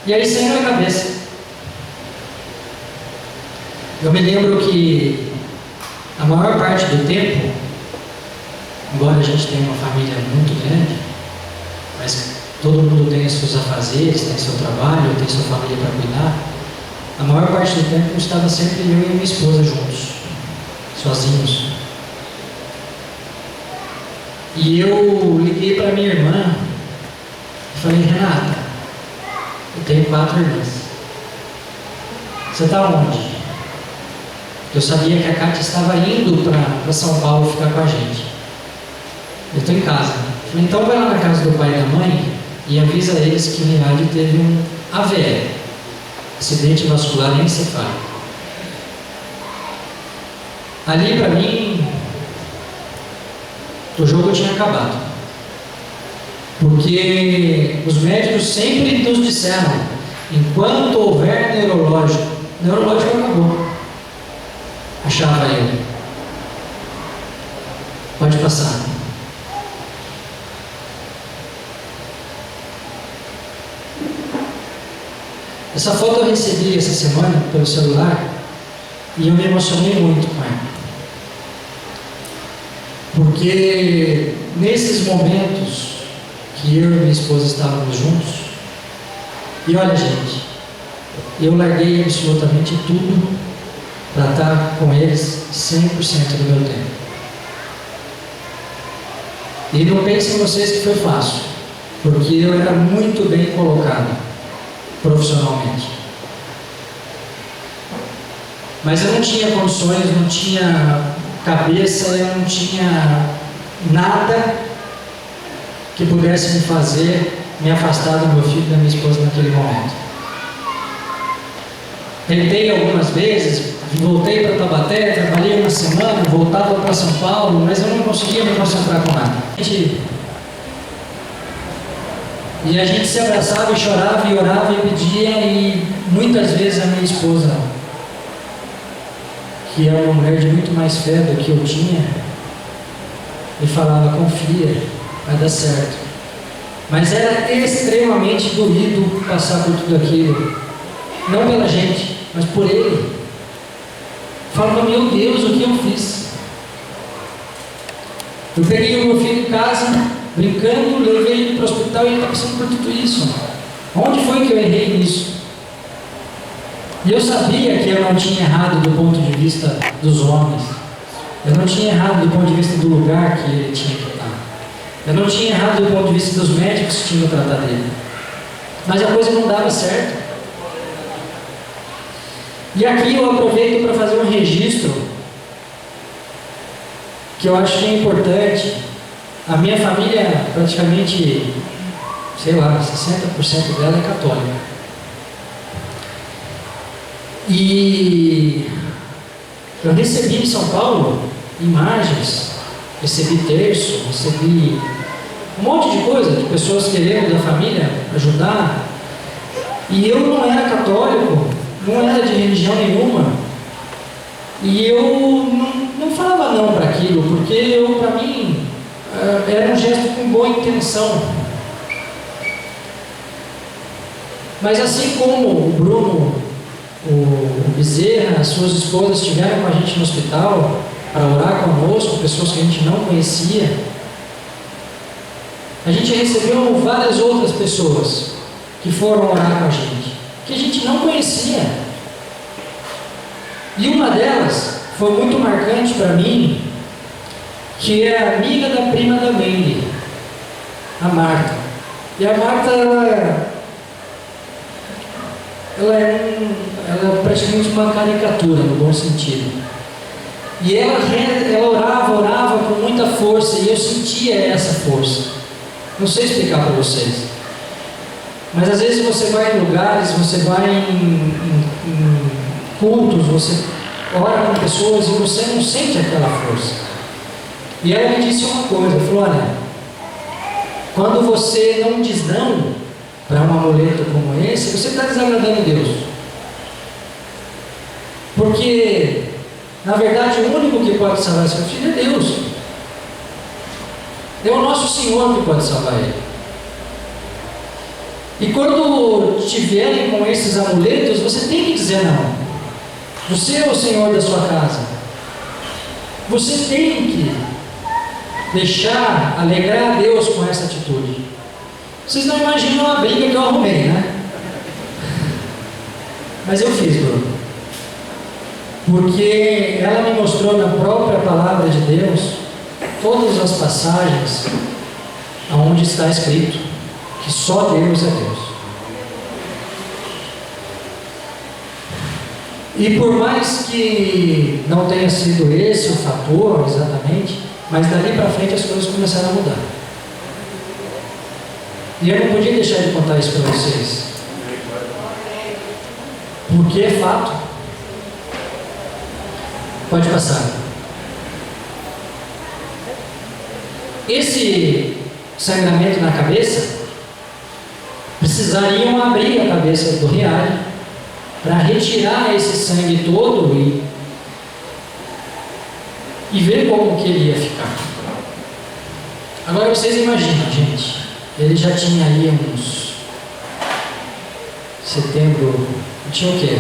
E aí saiu na cabeça. Eu me lembro que a maior parte do tempo, embora a gente tenha uma família muito grande, mas todo mundo tem os seus afazeres, tem seu trabalho, tem sua família para cuidar, a maior parte do tempo estava sempre eu e minha esposa juntos, sozinhos. E eu liguei para minha irmã e falei: Renata, eu tenho 4 irmãs. Você está onde? Eu sabia que a Cátia estava indo para São Paulo ficar com a gente. Eu estou em casa. Eu falei: então vai lá na casa do pai e da mãe e avisa eles que o Rinaldi teve um AVE, acidente vascular encefálico. Ali para mim, o jogo tinha acabado. Porque os médicos sempre nos disseram: enquanto houver neurológico acabou. Achava ele. Pode passar. Essa foto eu recebi essa semana pelo celular e eu me emocionei muito com ela. Porque nesses momentos que eu e minha esposa estávamos juntos, e olha, gente, eu larguei absolutamente tudo para estar com eles 100% do meu tempo. E não pensem vocês que foi fácil, porque eu era muito bem colocado profissionalmente. Mas eu não tinha condições, não tinha cabeça, eu não tinha nada que pudesse me fazer me afastar do meu filho e da minha esposa naquele momento. Tentei algumas vezes, voltei para Taubaté, trabalhei uma semana, voltava para São Paulo, mas eu não conseguia me concentrar com nada. E a gente se abraçava e chorava e orava e pedia, e muitas vezes a minha esposa, que é uma mulher de muito mais fé do que eu tinha, me falava: confia, vai dar certo. Mas era extremamente doído passar por tudo aquilo, não pela gente, mas por ele. Falava: meu Deus, o que eu fiz? Eu peguei o meu filho em casa, brincando, levei ele para o hospital e ele está passando por tudo isso. Onde foi que eu errei nisso? E eu sabia que eu não tinha errado do ponto de vista dos homens. Eu não tinha errado do ponto de vista do lugar que ele tinha que estar. Eu não tinha errado do ponto de vista dos médicos que tinham que tratar dele. Mas a coisa não dava certo. E aqui eu aproveito para fazer um registro que eu acho que é importante. A minha família, praticamente, sei lá, 60% dela é católica. E eu recebi em São Paulo imagens, recebi terço, recebi um monte de coisa, de pessoas querendo da família ajudar. E eu não era católico, não era de religião nenhuma. E eu não falava não para aquilo, porque para mim era um gesto com boa intenção. Mas assim como o Bruno, o Bezerra, as suas esposas estiveram com a gente no hospital para orar conosco, pessoas que a gente não conhecia, a gente recebeu várias outras pessoas que foram orar com a gente, que a gente não conhecia. E uma delas foi muito marcante para mim, que é amiga da prima da Mandy, a Marta. E a Marta, ela é praticamente uma caricatura, no bom sentido. E ela orava com muita força, e eu sentia essa força. Não sei explicar para vocês. Mas às vezes você vai em lugares, você vai em cultos, você ora com pessoas e você não sente aquela força. E ela me disse uma coisa, falou: olha, quando você não diz não, para um amuleto como esse, você está desagradando Deus. Porque, na verdade, o único que pode salvar seu filho é Deus. É o nosso Senhor que pode salvar ele. E quando te vierem com esses amuletos, você tem que dizer não. Você é o Senhor da sua casa. Você tem que deixar, alegrar a Deus com essa atitude. Vocês não imaginam a briga que eu arrumei, né? Mas eu fiz, Bruno. Porque ela me mostrou na própria palavra de Deus todas as passagens onde está escrito que só Deus é Deus. E por mais que não tenha sido esse o fator exatamente, mas dali para frente as coisas começaram a mudar. E eu não podia deixar de contar isso para vocês, porque é fato. Pode passar. Esse sangramento na cabeça, precisariam abrir a cabeça do riade para retirar esse sangue todo e ver como que ele ia ficar. Agora vocês imaginam, gente, ele já tinha aí uns setembro, tinha o quê?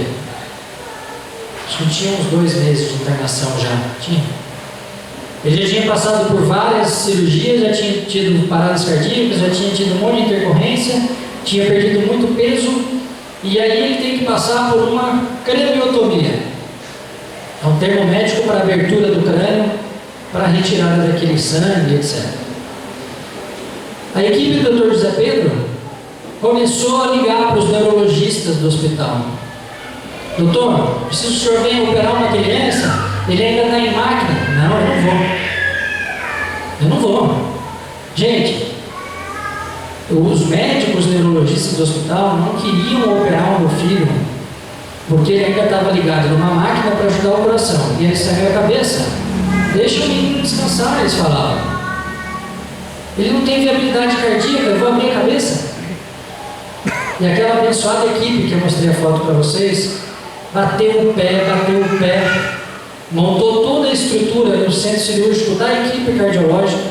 Acho que tinha uns 2 meses de internação já, tinha. Ele já tinha passado por várias cirurgias, já tinha tido paradas cardíacas, já tinha tido um monte de intercorrência, tinha perdido muito peso, e aí ele tem que passar por uma craniotomia. É um termo médico para abertura do crânio, para retirada daquele sangue, etc. A equipe do Dr. José Pedro começou a ligar para os neurologistas do hospital. Doutor, preciso que o senhor venha operar uma criança, ele ainda está em máquina. Não, eu não vou. Eu não vou. Gente, os médicos neurologistas do hospital não queriam operar o meu filho, porque ele ainda estava ligado numa máquina para ajudar o coração. E ele saiu a cabeça. Deixa o menino descansar, eles falavam. Ele não tem viabilidade cardíaca, eu vou abrir a cabeça. E aquela abençoada equipe que eu mostrei a foto para vocês, bateu o pé, montou toda a estrutura no centro cirúrgico da equipe cardiológica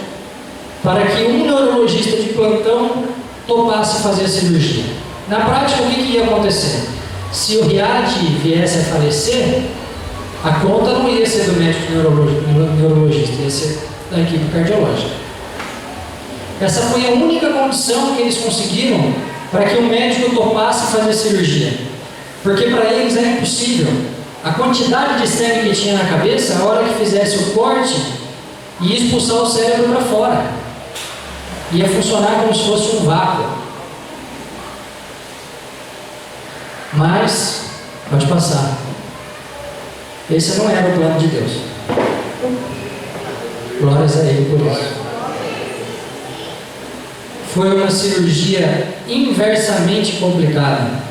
para que um neurologista de plantão topasse fazer a cirurgia. Na prática, o que ia acontecer? Se o riade viesse a falecer, a conta não ia ser do médico neurologista, ia ser da equipe cardiológica. Essa foi a única condição que eles conseguiram para que o médico topasse fazer a cirurgia. Porque para eles era impossível. A quantidade de sangue que tinha na cabeça, a hora que fizesse o corte, ia expulsar o cérebro para fora. Ia funcionar como se fosse um vácuo. Mas, pode passar. Esse não era o plano de Deus. Glórias a Ele por isso. Foi uma cirurgia inversamente complicada.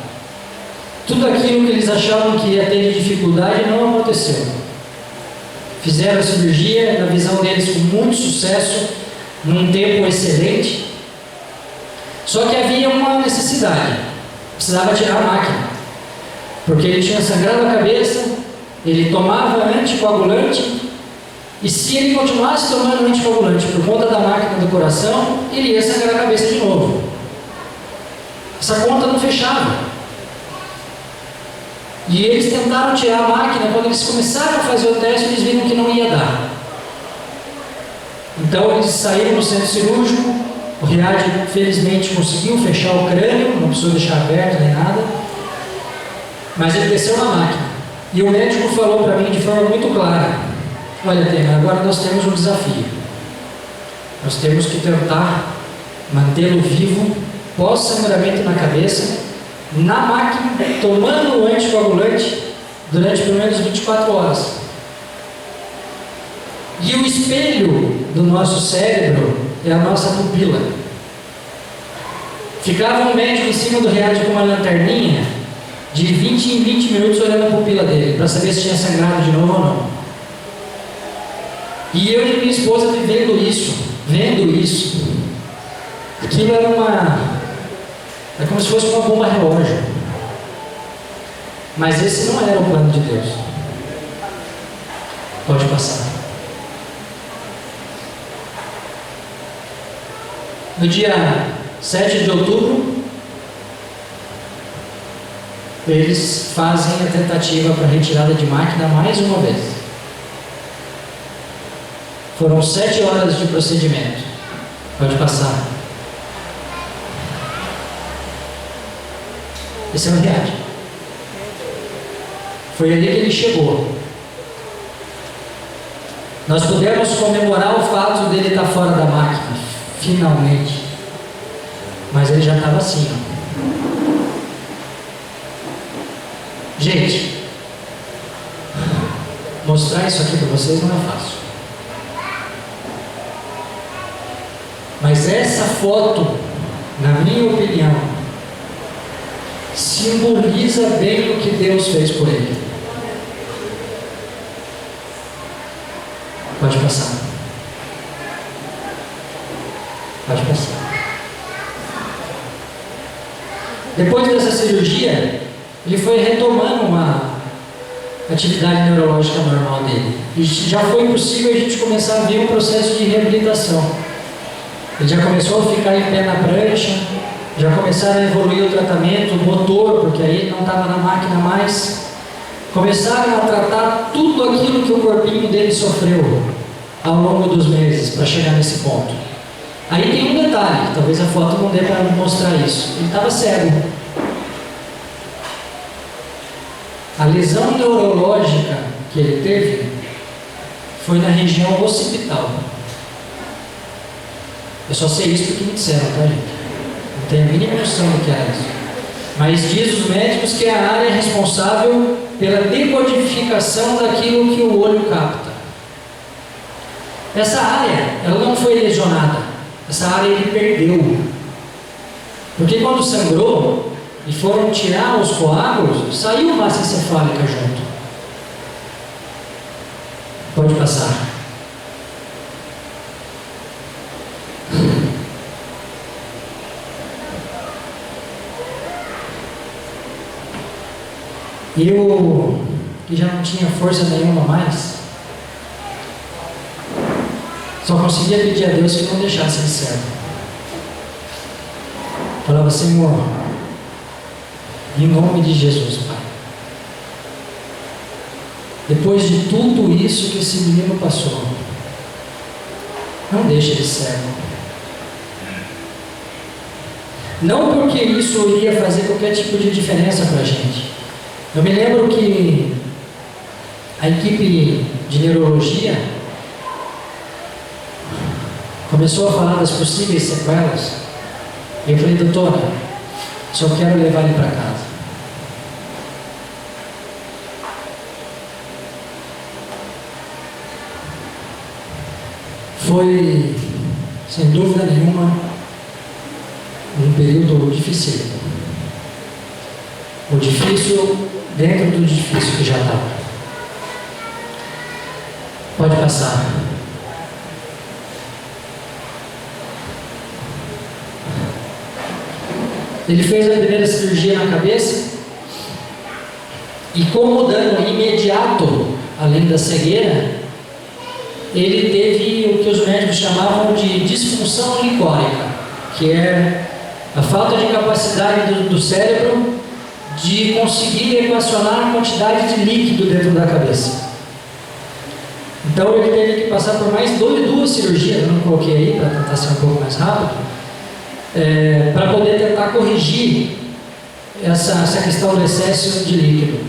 Tudo aquilo que eles achavam que ia ter de dificuldade não aconteceu. Fizeram a cirurgia, na visão deles, com muito sucesso, num tempo excelente. Só que havia uma necessidade. Precisava tirar a máquina. Porque ele tinha sangrado a cabeça, ele tomava anticoagulante, e se ele continuasse tomando anticoagulante por conta da máquina do coração, ele ia sangrar a cabeça de novo. Essa conta não fechava. E eles tentaram tirar a máquina. Quando eles começaram a fazer o teste, eles viram que não ia dar. Então eles saíram do centro cirúrgico. O riade felizmente conseguiu fechar o crânio, não precisou deixar aberto nem nada, mas ele desceu na máquina. E o médico falou para mim de forma muito clara: olha, Temer, agora nós temos um desafio. Nós temos que tentar mantê-lo vivo, pós-sangramento na cabeça, na máquina, tomando o anticoagulante durante pelo menos 24 horas. E o espelho do nosso cérebro é a nossa pupila. Ficava um médico em cima do riade com uma lanterninha, de 20 em 20 minutos olhando a pupila dele, para saber se tinha sangrado de novo ou não. E eu e minha esposa vendo isso. Aquilo era É como se fosse uma bomba relógio. Mas esse não era o plano de Deus. Pode passar. No dia 7 de outubro, eles fazem a tentativa para retirada de máquina mais uma vez. Foram 7 horas de procedimento. Pode passar. Esse é o Riad. Foi ali que ele chegou. Nós pudemos comemorar o fato dele estar fora da máquina, finalmente. Mas ele já estava assim, ó. Gente, mostrar isso aqui para vocês não é fácil. Mas essa foto, na minha opinião, simboliza bem o que Deus fez por ele. Pode passar. Pode passar. Depois dessa cirurgia, ele foi retomando uma atividade neurológica normal dele. E já foi possível a gente começar a ver um processo de reabilitação. Ele já começou a ficar em pé na prancha, já começaram a evoluir o tratamento, o motor, porque aí ele não estava na máquina mais. Começaram a tratar tudo aquilo que o corpinho dele sofreu ao longo dos meses para chegar nesse ponto. Aí tem um detalhe, talvez a foto não dê para mostrar isso. Ele estava cego. A lesão neurológica que ele teve foi na região occipital. Eu só sei isso porque me disseram, tá, gente? Não tenho a mínima noção do que é isso. Mas diz os médicos que é a área responsável pela decodificação daquilo que o olho capta. Essa área, ela não foi lesionada. Essa área ele perdeu. Porque quando sangrou e foram tirar os coágulos, saiu massa encefálica junto. Pode passar. Eu, que já não tinha força nenhuma mais, só conseguia pedir a Deus que não deixasse ele cego. Falava: Senhor, em nome de Jesus, Pai, depois de tudo isso que esse menino passou, não deixe ele cego. Não porque isso iria fazer qualquer tipo de diferença para a gente. Eu me lembro que a equipe de neurologia começou a falar das possíveis sequelas. Eu falei: doutora, só quero levar ele para casa. Foi, sem dúvida nenhuma, um período difícil. O difícil dentro do difícil que já estava. Pode passar. Ele fez a primeira cirurgia na cabeça e, como dano imediato, além da cegueira, ele teve o que os médicos chamavam de disfunção licórica, que é a falta de capacidade do cérebro de conseguir equacionar a quantidade de líquido dentro da cabeça. Então ele teve que passar por mais duas cirurgias, eu não coloquei aí para tentar ser um pouco mais rápido, para poder tentar corrigir essa questão do excesso de líquido.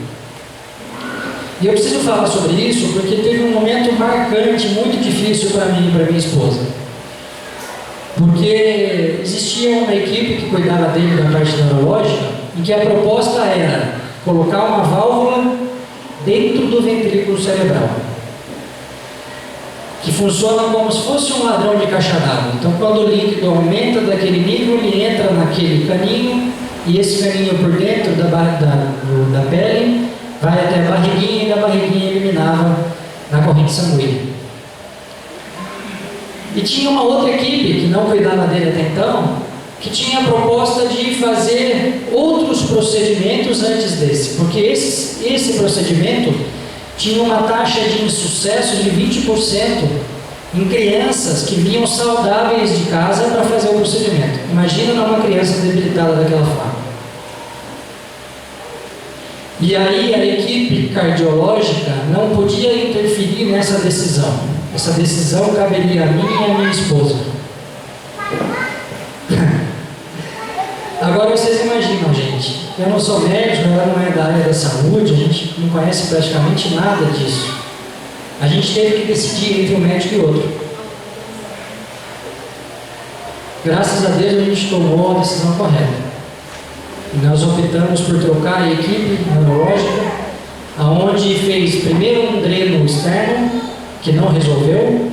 E eu preciso falar sobre isso porque teve um momento marcante, muito difícil para mim e para minha esposa. Porque existia uma equipe que cuidava dele da parte neurológica, em que a proposta era colocar uma válvula dentro do ventrículo cerebral, que funciona como se fosse um ladrão de caixa d'água. Então, quando o líquido aumenta daquele nível, ele entra naquele caninho, e esse caninho por dentro da pele vai até a barriguinha, e da barriguinha eliminava na corrente sanguínea. E tinha uma outra equipe que não cuidava dele até então, que tinha a proposta de fazer outros procedimentos antes desse, porque esse procedimento tinha uma taxa de insucesso de 20% em crianças que vinham saudáveis de casa para fazer o procedimento. Imagina uma criança debilitada daquela forma. E aí a equipe cardiológica não podia interferir nessa decisão. Essa decisão caberia a mim e a minha esposa. Agora vocês imaginam, gente, eu não sou médico, ela não é da área da saúde, a gente não conhece praticamente nada disso. A gente teve que decidir entre um médico e outro. Graças a Deus a gente tomou a decisão correta. E nós optamos por trocar a equipe neurológica, aonde fez primeiro um dreno externo, que não resolveu,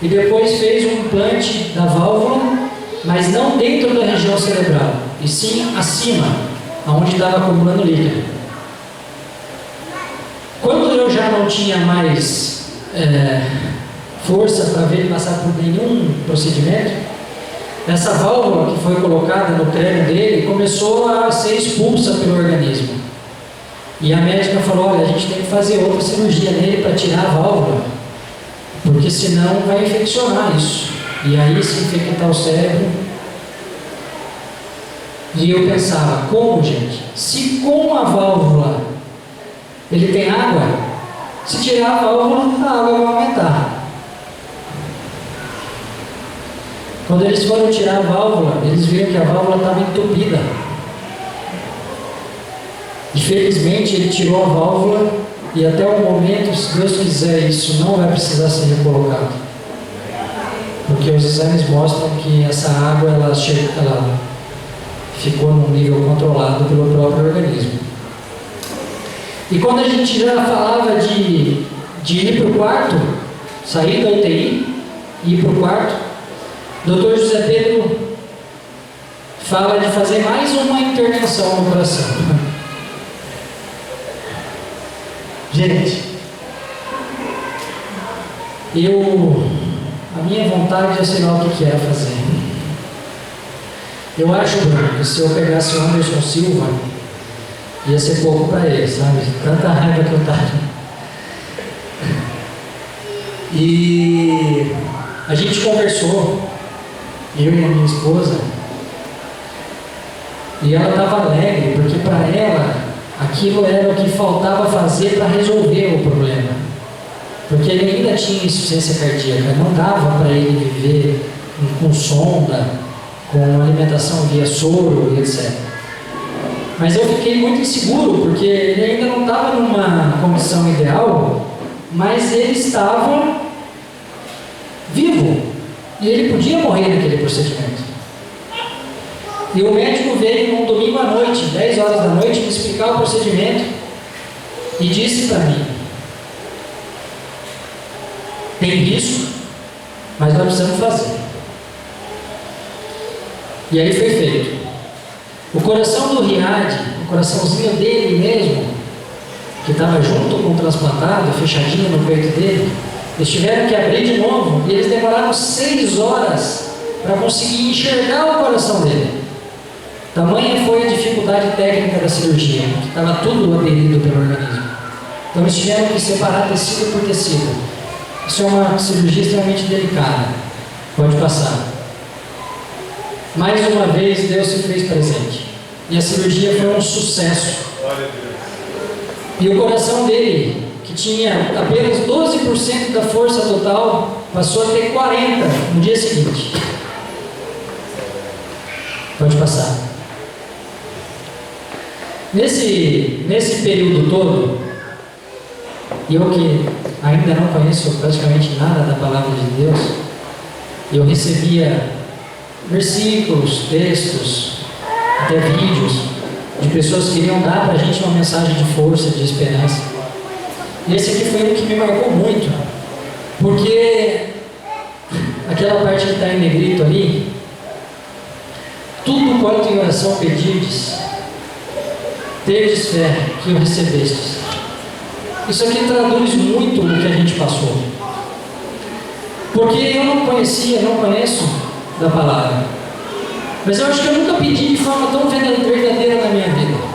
e depois fez um implante da válvula, mas não dentro da região cerebral, e sim acima, aonde estava acumulando líquido. Quando eu já não tinha mais força para ver ele passar por nenhum procedimento, essa válvula que foi colocada no crânio dele começou a ser expulsa pelo organismo. E a médica falou: olha, a gente tem que fazer outra cirurgia nele para tirar a válvula, porque senão vai infeccionar isso. E aí se infectar o cérebro. E eu pensava, como, gente? Se com a válvula ele tem água, se tirar a válvula, a água vai aumentar. Quando eles foram tirar a válvula, eles viram que a válvula estava entupida. Infelizmente, ele tirou a válvula e até o momento, se Deus quiser, isso não vai precisar ser recolocado. Porque os exames mostram que essa água ela ficou num nível controlado pelo próprio organismo. E quando a gente já falava de ir para o quarto, sair da UTI e ir para o quarto, Dr. José Pedro fala de fazer mais uma intervenção no coração. Gente, a minha vontade é sei lá o que era fazer. Eu acho, Bruno, que se eu pegasse o Anderson Silva, ia ser pouco para ele, sabe? Tanta raiva que eu tava. E a gente conversou, eu e a minha esposa, e ela estava alegre, porque para ela aquilo era o que faltava fazer para resolver o problema. Porque ele ainda tinha insuficiência cardíaca, não dava para ele viver com sonda, com alimentação via soro e etc. Mas eu fiquei muito inseguro, porque ele ainda não estava numa condição ideal, mas ele estava vivo. E ele podia morrer naquele procedimento. E o médico veio num domingo à noite, 10 horas da noite, me explicar o procedimento e disse para mim: tem risco, mas nós precisamos fazer. E aí foi feito. O coração do Riad, o coraçãozinho dele mesmo, que estava junto com o transplantado, fechadinho no peito dele, eles tiveram que abrir de novo e eles demoraram 6 horas para conseguir enxergar o coração dele. Tamanha foi a dificuldade técnica da cirurgia, que estava tudo aderido pelo organismo. Então eles tiveram que separar tecido por tecido. Isso é uma cirurgia extremamente delicada. Pode passar. Mais uma vez Deus se fez presente. E a cirurgia foi um sucesso. E o coração dele, que tinha apenas 12% da força total, passou a ter 40% no dia seguinte. Pode passar. Nesse período todo, eu que ainda não conheço praticamente nada da palavra de Deus, eu recebia versículos, textos, até vídeos de pessoas que queriam dar para a gente uma mensagem de força, de esperança. E esse aqui foi um que me marcou muito, porque aquela parte que está em negrito ali, tudo quanto em oração pedirdes, tendes fé que o recebestes. Isso aqui traduz muito o que a gente passou. Porque eu não conheço da palavra. Mas eu acho que eu nunca pedi de forma tão verdadeira na minha vida.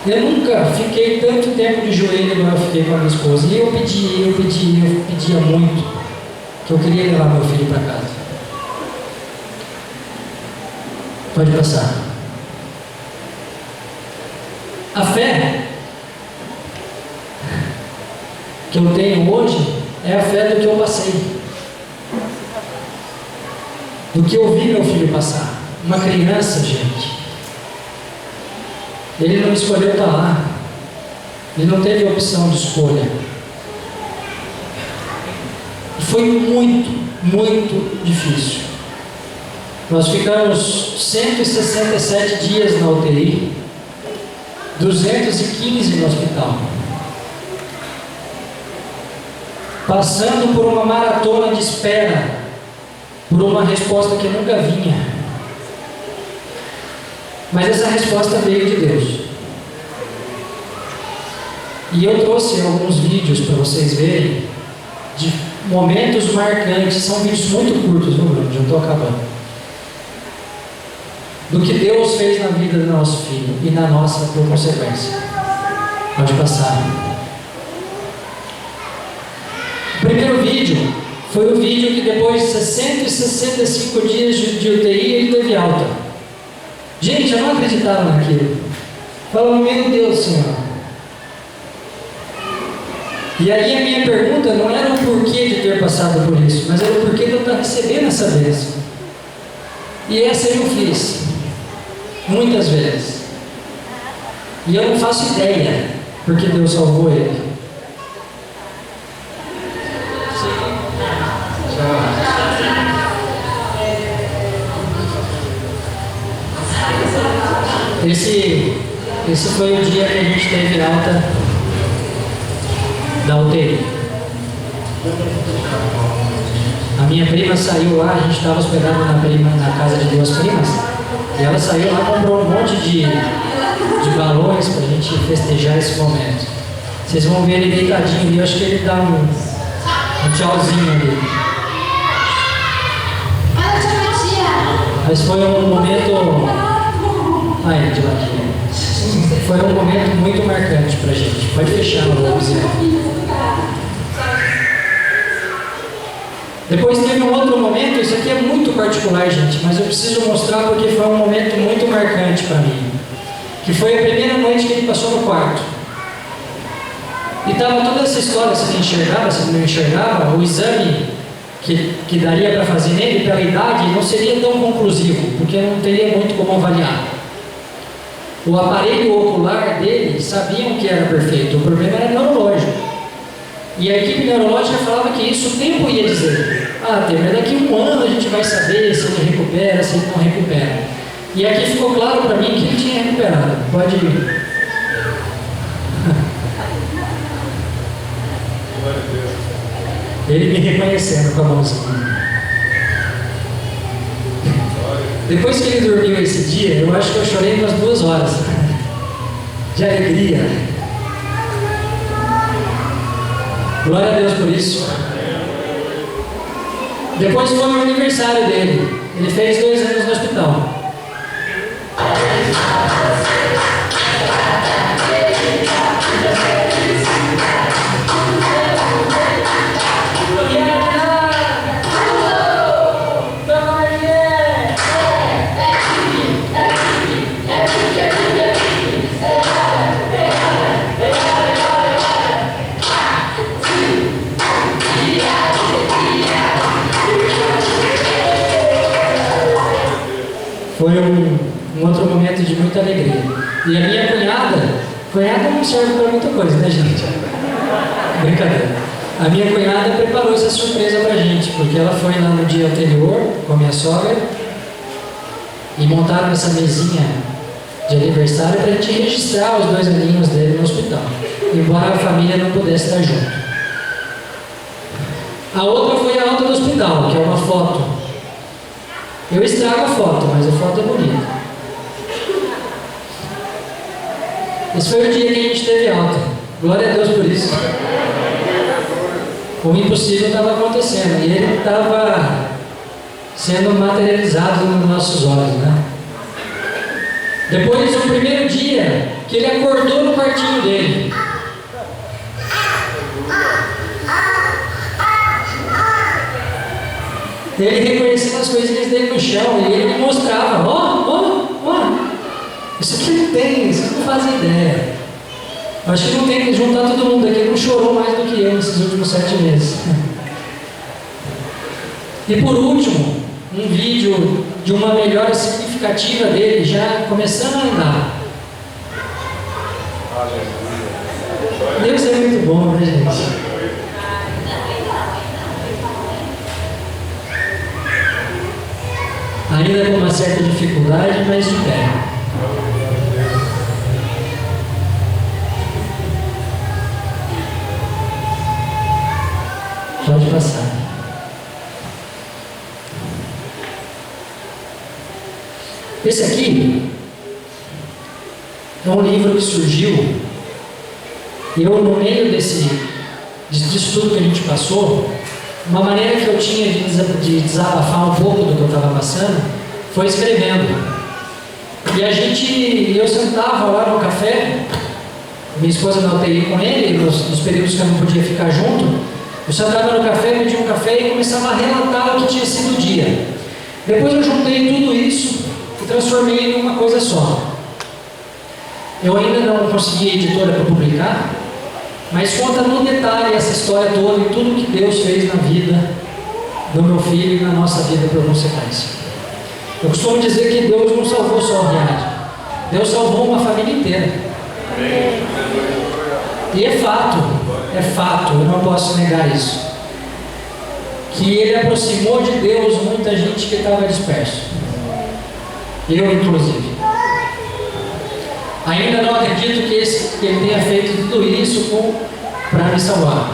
Eu nunca fiquei tanto tempo de joelho igual eu fiquei com a minha esposa. E eu pedia muito, que eu queria levar meu filho para casa. Pode passar. A fé que eu tenho hoje é a fé do que eu passei, do que eu vi meu filho passar. Uma criança, gente, ele não escolheu estar lá, ele não teve opção de escolha. Foi muito, muito difícil. Nós ficamos 167 dias na UTI, 215 no hospital, passando por uma maratona de espera, por uma resposta que nunca vinha. Mas essa resposta veio de Deus. E eu trouxe alguns vídeos para vocês verem, de momentos marcantes. São vídeos muito curtos, viu, Bruno? Já estou acabando. Do que Deus fez na vida do nosso filho e na nossa, por consequência. Pode passar. O primeiro vídeo foi o vídeo que depois de 165 dias de UTI ele teve alta. Gente, eu não acreditava naquilo. Falava, meu Deus, Senhor. E aí a minha pergunta não era o porquê de ter passado por isso, mas era o porquê de eu estar recebendo essa bênção. E essa eu fiz, muitas vezes. E eu não faço ideia porque Deus salvou ele. Esse foi o dia que a gente teve alta da UTI. A minha prima saiu lá, a gente estava hospedado na casa de duas primas, e ela saiu lá, comprou um monte de balões para a gente festejar esse momento. Vocês vão ver ele deitadinho ali, eu acho que ele dá um tchauzinho ali. Mas foi um momento... Aí, de lá. Foi um momento muito marcante pra gente. Pode fechar o observa. Depois teve um outro momento, isso aqui é muito particular, gente, mas eu preciso mostrar porque foi um momento muito marcante para mim. Que foi a primeira noite que ele passou no quarto. E estava toda essa história, se ele enxergava, se ele não enxergava, o exame que daria para fazer nele, pela idade, não seria tão conclusivo, porque não teria muito como avaliar. O aparelho ocular dele sabiam que era perfeito, o problema era neurológico. E a equipe neurológica falava que isso o tempo ia dizer. Temer, daqui a um ano a gente vai saber se ele recupera, se ele não recupera. E aqui ficou claro para mim que ele tinha recuperado. Pode ir. Ele me reconhecendo com a mãozinha. Depois que ele dormiu esse dia, eu acho que eu chorei umas 2 horas de alegria. Glória a Deus por isso. Depois foi o aniversário dele. Ele fez 2 anos no hospital. Foi um outro momento de muita alegria. E a minha cunhada não serve para muita coisa, né, gente? Brincadeira. A minha cunhada preparou essa surpresa pra gente, porque ela foi lá no dia anterior com a minha sogra e montaram essa mesinha de aniversário pra gente registrar os 2 aninhos dele no hospital, embora a família não pudesse estar junto. A outra foi a alta do hospital, que é uma foto. Eu estrago a foto, mas a foto é bonita. Esse foi o dia que a gente teve alta. Glória a Deus por isso. O impossível estava acontecendo. E ele estava sendo materializados nos nossos olhos, né? Depois, o primeiro dia que ele acordou no quartinho dele, ele reconhecendo as coisinhas dele no chão, e ele me mostrava: ó, isso aqui ele tem, vocês não fazem ideia. Eu acho que não tem que juntar todo mundo aqui, não chorou mais do que eu nesses últimos 7 meses. E por último, um vídeo de uma melhora significativa dele, já começando a andar. Deus é muito bom, né, gente? Ainda com uma certa dificuldade, mas de pé. Pode passar. Esse aqui é um livro que surgiu, e eu, no meio disso tudo que a gente passou, uma maneira que eu tinha de desabafar um pouco do que eu estava passando foi escrevendo. E eu sentava lá no café, minha esposa na UTI com ele, nos períodos que eu não podia ficar junto, eu sentava no café, pedia um café e começava a relatar o que tinha sido o dia. Depois eu juntei tudo isso e transformei em uma coisa só. Eu ainda não consegui editora para publicar, mas conta no detalhe essa história toda e tudo que Deus fez na vida do meu filho e na nossa vida por consequência. Eu costumo dizer que Deus não salvou só o Riad, Deus salvou uma família inteira. E é fato, eu não posso negar isso, que Ele aproximou de Deus muita gente que estava disperso, eu inclusive. Ainda não acredito que Ele tenha feito tudo isso para me salvar,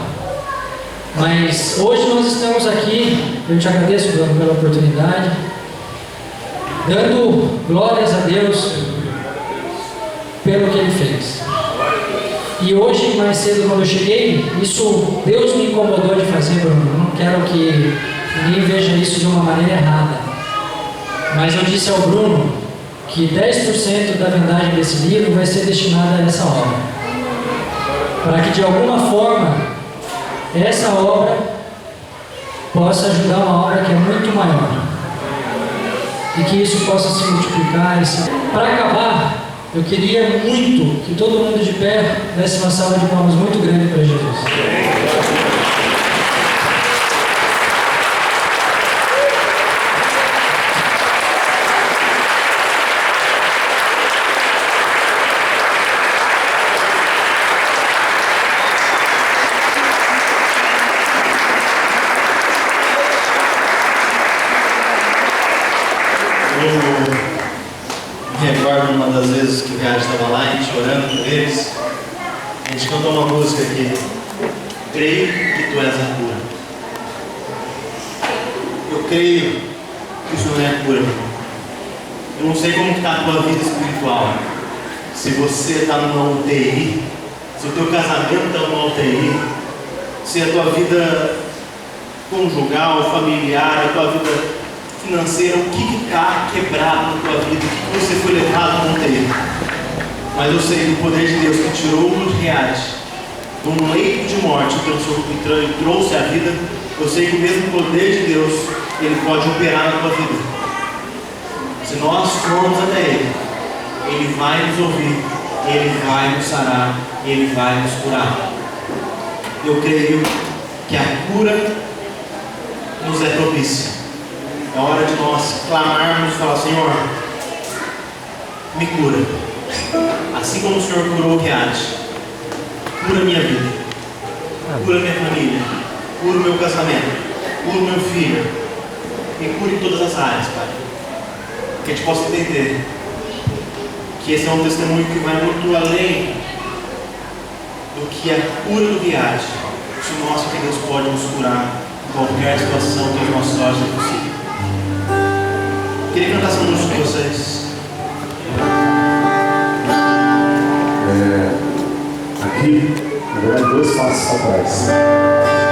mas hoje nós estamos aqui. Eu te agradeço, Bruno, pela oportunidade, dando glórias a Deus pelo que Ele fez. E hoje, mais cedo, quando eu cheguei, isso Deus me incomodou de fazer, Bruno. Eu não quero que ninguém veja isso de uma maneira errada, mas eu disse ao Bruno que 10% da vendagem desse livro vai ser destinada a essa obra, para que de alguma forma essa obra possa ajudar uma obra que é muito maior, e que isso possa se multiplicar. Para acabar, eu queria muito que todo mundo de pé desse uma salva de palmas muito grande para Jesus. Recordo uma das vezes que o Riad estava lá, a gente orando por eles, a gente cantou uma música aqui: creio que tu és a cura. Eu creio que o Senhor é a cura. Eu não sei como está a tua vida espiritual, se você está numa UTI, se o teu casamento está numa UTI, se a tua vida conjugal, familiar, a tua vida financeira, o que está quebrado na tua vida, o que você foi levado a não ter. Mas eu sei do poder de Deus que tirou o Riad de um leito de morte e trouxe a vida. Eu sei que o mesmo poder de Deus, Ele pode operar na tua vida. Se nós formos até Ele, Ele vai nos ouvir, Ele vai nos sarar, Ele vai nos curar. Eu creio que a cura nos é propícia. É hora de nós clamarmos e falar: Senhor, me cura. Assim como o Senhor curou o Riad, cura minha vida, cura minha família, cura o meu casamento, cura o meu filho, e cure todas as áreas, Pai. Que a gente possa entender que esse é um testemunho que vai muito além do que a cura do Riad. Se nosso que Deus pode nos curar em qualquer situação que os nossos olhos é possível. Queria cantar essa música com vocês. Aqui, na verdade, 2 passos atrás,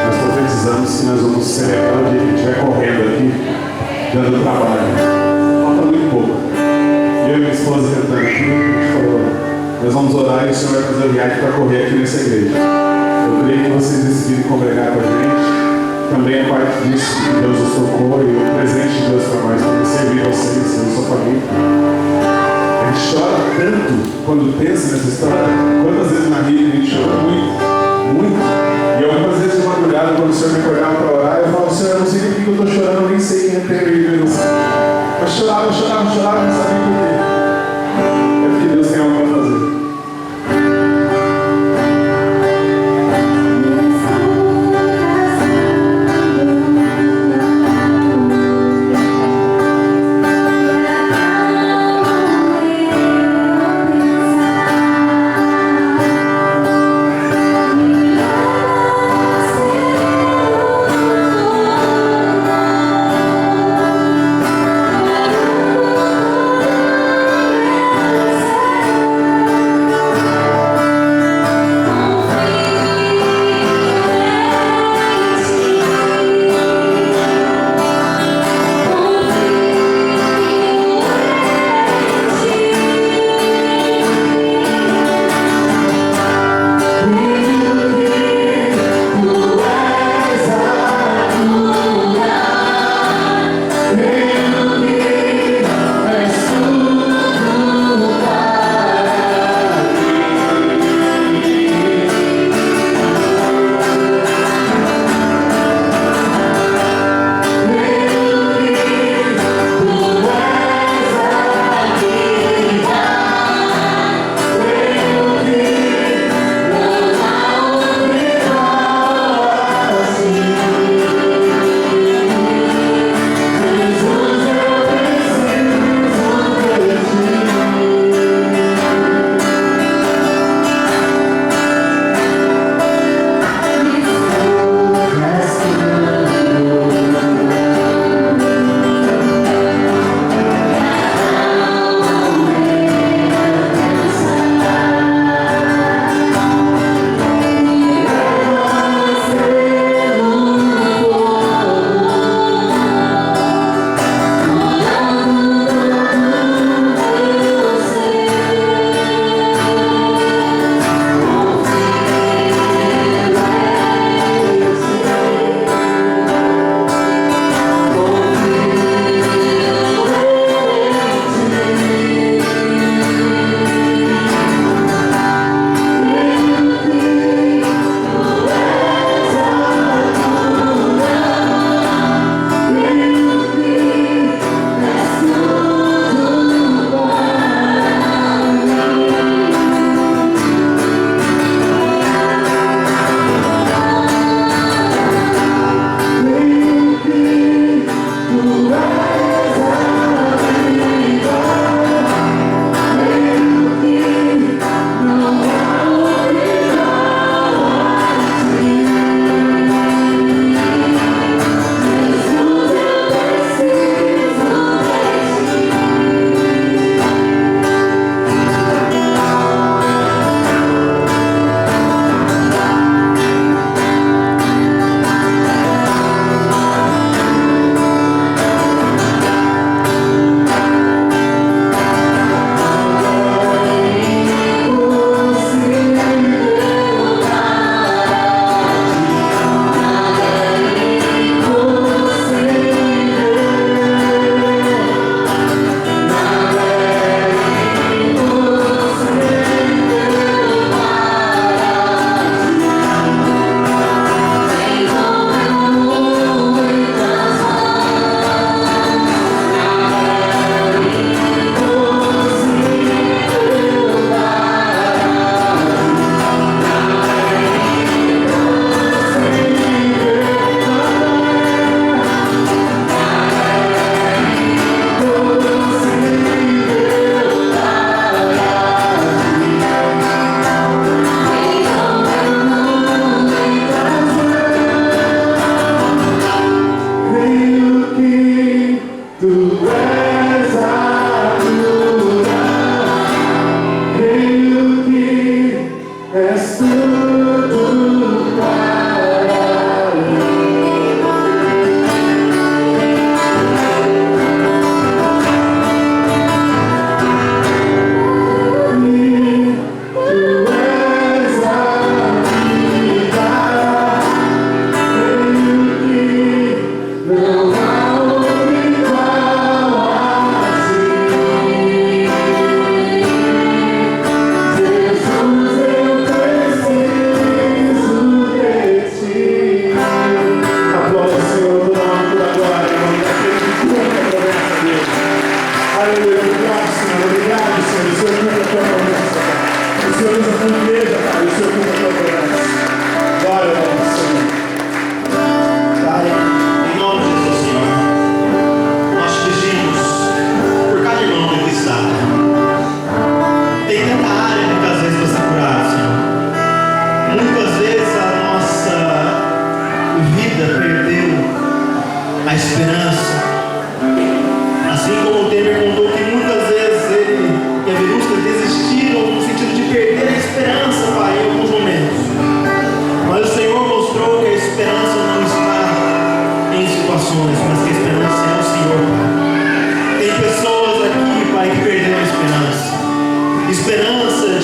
nós profetizamos que nós vamos celebrar o dia que a gente estiver correndo aqui. dando trabalho. Falta muito pouco. Eu e minha esposa cantando aqui, a gente falou, nós vamos orar e o Senhor vai fazer o viagem para correr aqui nessa igreja. Eu creio que vocês decidiram congregar com a gente. Também é parte disso que Deus os tocou e o presente de Deus para nós, para servir vocês, servir sua família. A gente chora tanto quando pensa nessa história. Quantas vezes na vida a gente chora muito, muito. E algumas vezes de madrugada, quando o Senhor me acordava para orar, eu falo, Senhor, eu não sei por que eu estou chorando, eu nem sei quem é terrível. Eu chorava, não sabia por quê. É porque Deus tem algo para fazer.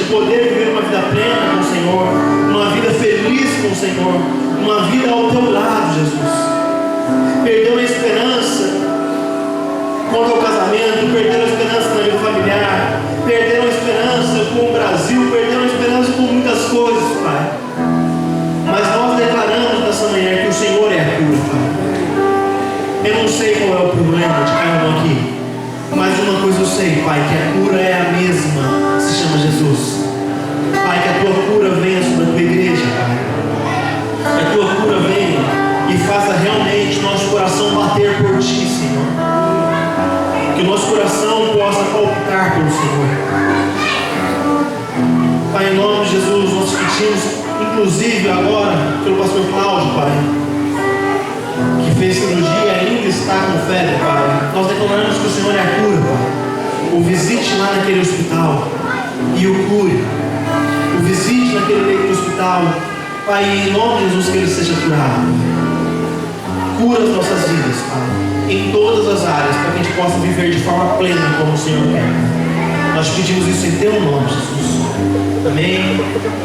poder viver uma vida plena com o Senhor, uma vida feliz com o Senhor, uma vida ao teu lado, Jesus. Perderam a esperança quanto ao casamento, perderam a esperança na vida familiar, perderam a esperança com o Brasil, perderam a esperança com muitas coisas, Pai. Mas nós declaramos nessa manhã que o Senhor é a cura, Pai. Eu não sei qual é o problema de cada um aqui, mas uma coisa eu sei, Pai, que a cura é a mesma, se chama Jesus. Pai, que a tua cura venha sobre a tua igreja, Pai. Que a tua cura venha e faça realmente nosso coração bater por ti, Senhor. Que o nosso coração possa palpitar pelo Senhor. Pai, em nome de Jesus, nós pedimos, inclusive agora, pelo pastor Cláudio, Pai, que fez cirurgia e ainda está com febre, Pai. Nós declaramos que o Senhor é a cura, Pai. O visite lá naquele hospital e o cure. O visite naquele leito do hospital, Pai, em nome de Jesus, que ele seja curado. Cura as nossas vidas, Pai, em todas as áreas, para que a gente possa viver de forma plena como o Senhor quer. Nós pedimos isso em teu nome, Jesus. Amém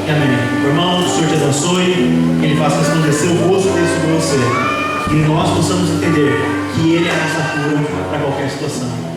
e amém. Meu irmão, o Senhor te abençoe, que Ele faça resplandecer o rosto dele sobre você, e nós possamos entender que Ele é a nossa cura para qualquer situação.